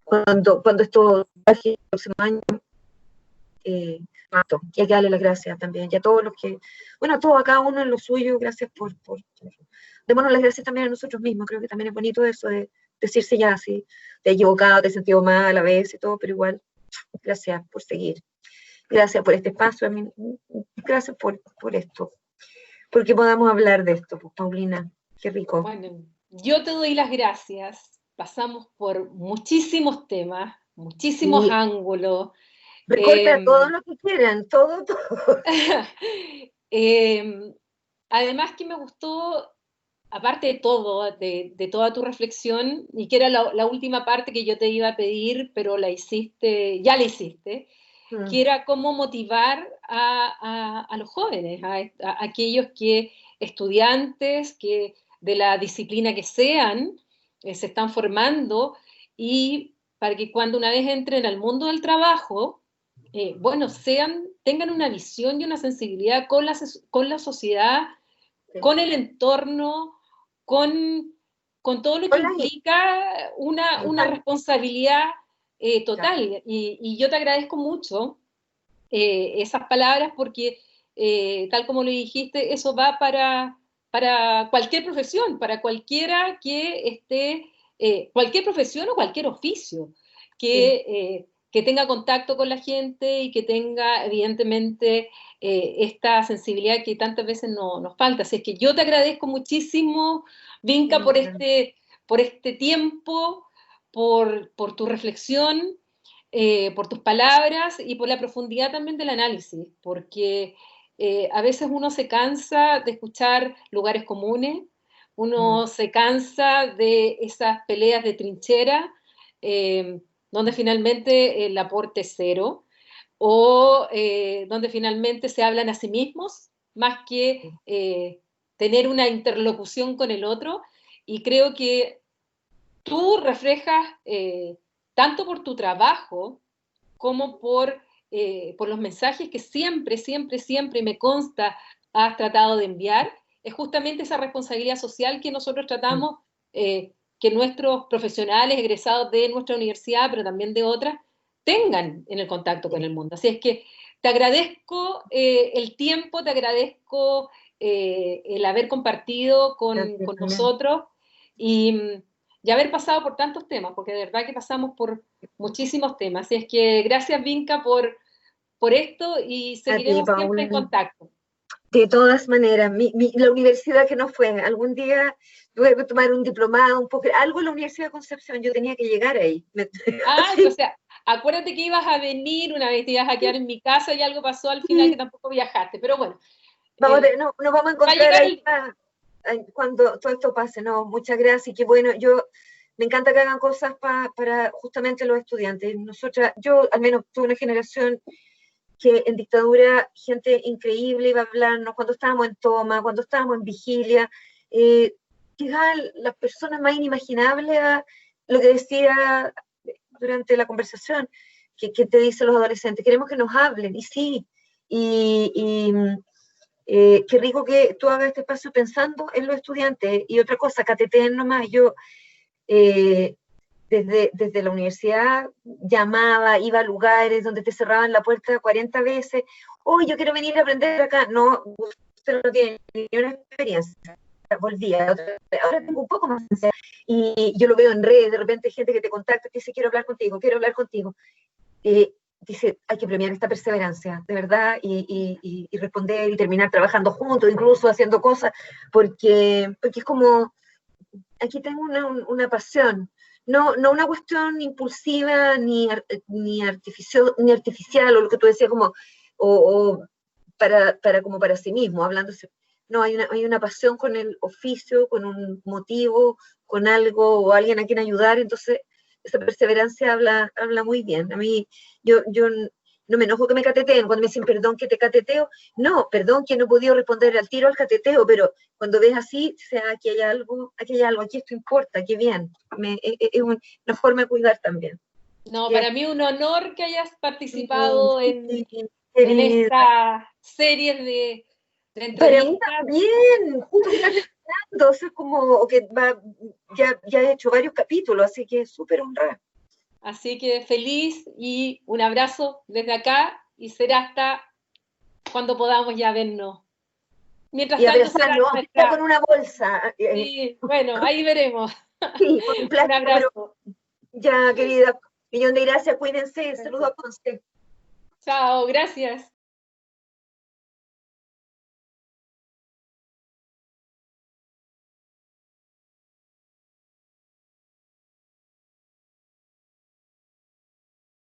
S2: Cuando esto baje el próximo año, y hay que darle las gracias también, y a todos los que, bueno, a todos, a cada uno en lo suyo, gracias démonos las gracias también a nosotros mismos, creo que también es bonito eso de decirse ya así, te he equivocado, te he sentido mal a veces y todo, pero igual, gracias por seguir, gracias por este espacio, gracias por esto, porque podamos hablar de esto, pues, Paulina, qué rico.
S1: Bueno, yo te doy las gracias. Pasamos por muchísimos temas, muchísimos
S2: Y
S1: ángulos.
S2: recorta todo lo que quieran, todo.
S1: Eh, además que me gustó, aparte de todo, de toda tu reflexión, y que era la última parte que yo te iba a pedir, pero la hiciste, ya la hiciste, que era cómo motivar a los jóvenes, a aquellos que estudiantes, que de la disciplina que sean, se están formando, y para que cuando una vez entren al mundo del trabajo, bueno, tengan una visión y una sensibilidad con la sociedad, con el entorno, con, con todo lo que
S2: Hola,
S1: implica una responsabilidad total. Y yo te agradezco mucho esas palabras porque, tal como lo dijiste, eso va para cualquier profesión, para cualquiera que esté, cualquier profesión o cualquier oficio,
S2: sí,
S1: que tenga contacto con la gente y que tenga, evidentemente, esta sensibilidad que tantas veces nos falta. Así es que yo te agradezco muchísimo, Vinca, por este tiempo, por tu reflexión, por tus palabras y por la profundidad también del análisis, porque a veces uno se cansa de escuchar lugares comunes, uno se cansa de esas peleas de trinchera, eh, donde finalmente el aporte es cero, o donde finalmente se hablan a sí mismos, más que tener una interlocución con el otro, y creo que tú reflejas, tanto por tu trabajo como por los mensajes que siempre, siempre, siempre me consta has tratado de enviar, es justamente esa responsabilidad social que nosotros tratamos, que nuestros profesionales egresados de nuestra universidad, pero también de otras, tengan en el contacto con el mundo. Así es que te agradezco el tiempo, te agradezco el haber compartido con nosotros y haber pasado por tantos temas, porque de verdad que pasamos por muchísimos temas. Así es que gracias, Vinca, por esto y
S2: A ti,
S1: seguiremos siempre en
S2: Paula.
S1: contacto.
S2: De todas maneras, la universidad que no fue, algún día tuve que tomar un diplomado, un poco, algo en la Universidad de Concepción, yo tenía que llegar ahí.
S1: Ah,
S2: Sí,
S1: o sea, acuérdate que ibas a venir una vez, te ibas a quedar en mi casa y algo pasó al final que
S2: sí.
S1: tampoco viajaste, pero bueno,
S2: Vamos no, nos vamos a
S1: va a
S2: encontrar
S1: llegar
S2: ahí
S1: el...
S2: cuando todo esto pase. No, muchas gracias. Y qué bueno, yo me encanta que hagan cosas para justamente los estudiantes. Nosotras, yo al menos tuve una generación que en dictadura gente increíble iba a hablarnos cuando estábamos en toma, cuando estábamos en vigilia. Llegaban las personas más inimaginables a lo que decía durante la conversación, que te dicen los adolescentes, queremos que nos hablen, y sí, y qué rico que tú hagas este espacio pensando en los estudiantes. Y otra cosa, cateteen nomás, yo eh, desde la universidad llamaba, iba a lugares donde te cerraban la puerta 40 veces, oh, yo quiero venir a aprender acá. No, usted no tiene ni una experiencia. Volvía, ahora tengo un poco más de ansiedad. Y yo lo veo en redes, de repente hay gente que te contacta y te dice, quiero hablar contigo, quiero hablar contigo. Dice, hay que premiar esta perseverancia, de verdad, y responder y terminar trabajando juntos, incluso haciendo cosas, porque es como, aquí tengo una pasión, no una cuestión impulsiva ni artificial, o lo que tú decías, como, o como para sí mismo, hablándose. No, hay una pasión con el oficio, con un motivo, con algo o alguien a quien ayudar, entonces esa perseverancia habla muy bien. A mí, yo no me enojo que me cateteen, cuando me dicen perdón que te cateteo, no, perdón que no he podido responder al tiro al cateteo, pero cuando ves así, o sea, aquí hay algo, aquí esto importa, qué bien. Es una forma de cuidar también.
S1: No,
S2: Que,
S1: para mí un honor que hayas participado
S2: sí,
S1: en
S2: querida.
S1: esta serie de
S2: Para mí
S1: entrevistas.
S2: también, justo que está terminando, o sea, como que ya he hecho varios capítulos, así que súper honrada.
S1: Así que feliz y un abrazo desde acá y será hasta cuando podamos ya vernos. Mientras
S2: Y
S1: tanto será
S2: abrazarnos, aunque sea con
S1: nuestra...
S2: una bolsa,
S1: Sí, bueno, ahí veremos.
S2: sí, con un
S1: Un
S2: plástico, pero
S1: abrazo.
S2: ya, querida, millón de gracias, cuídense, saludos a Conce.
S1: Chao, gracias.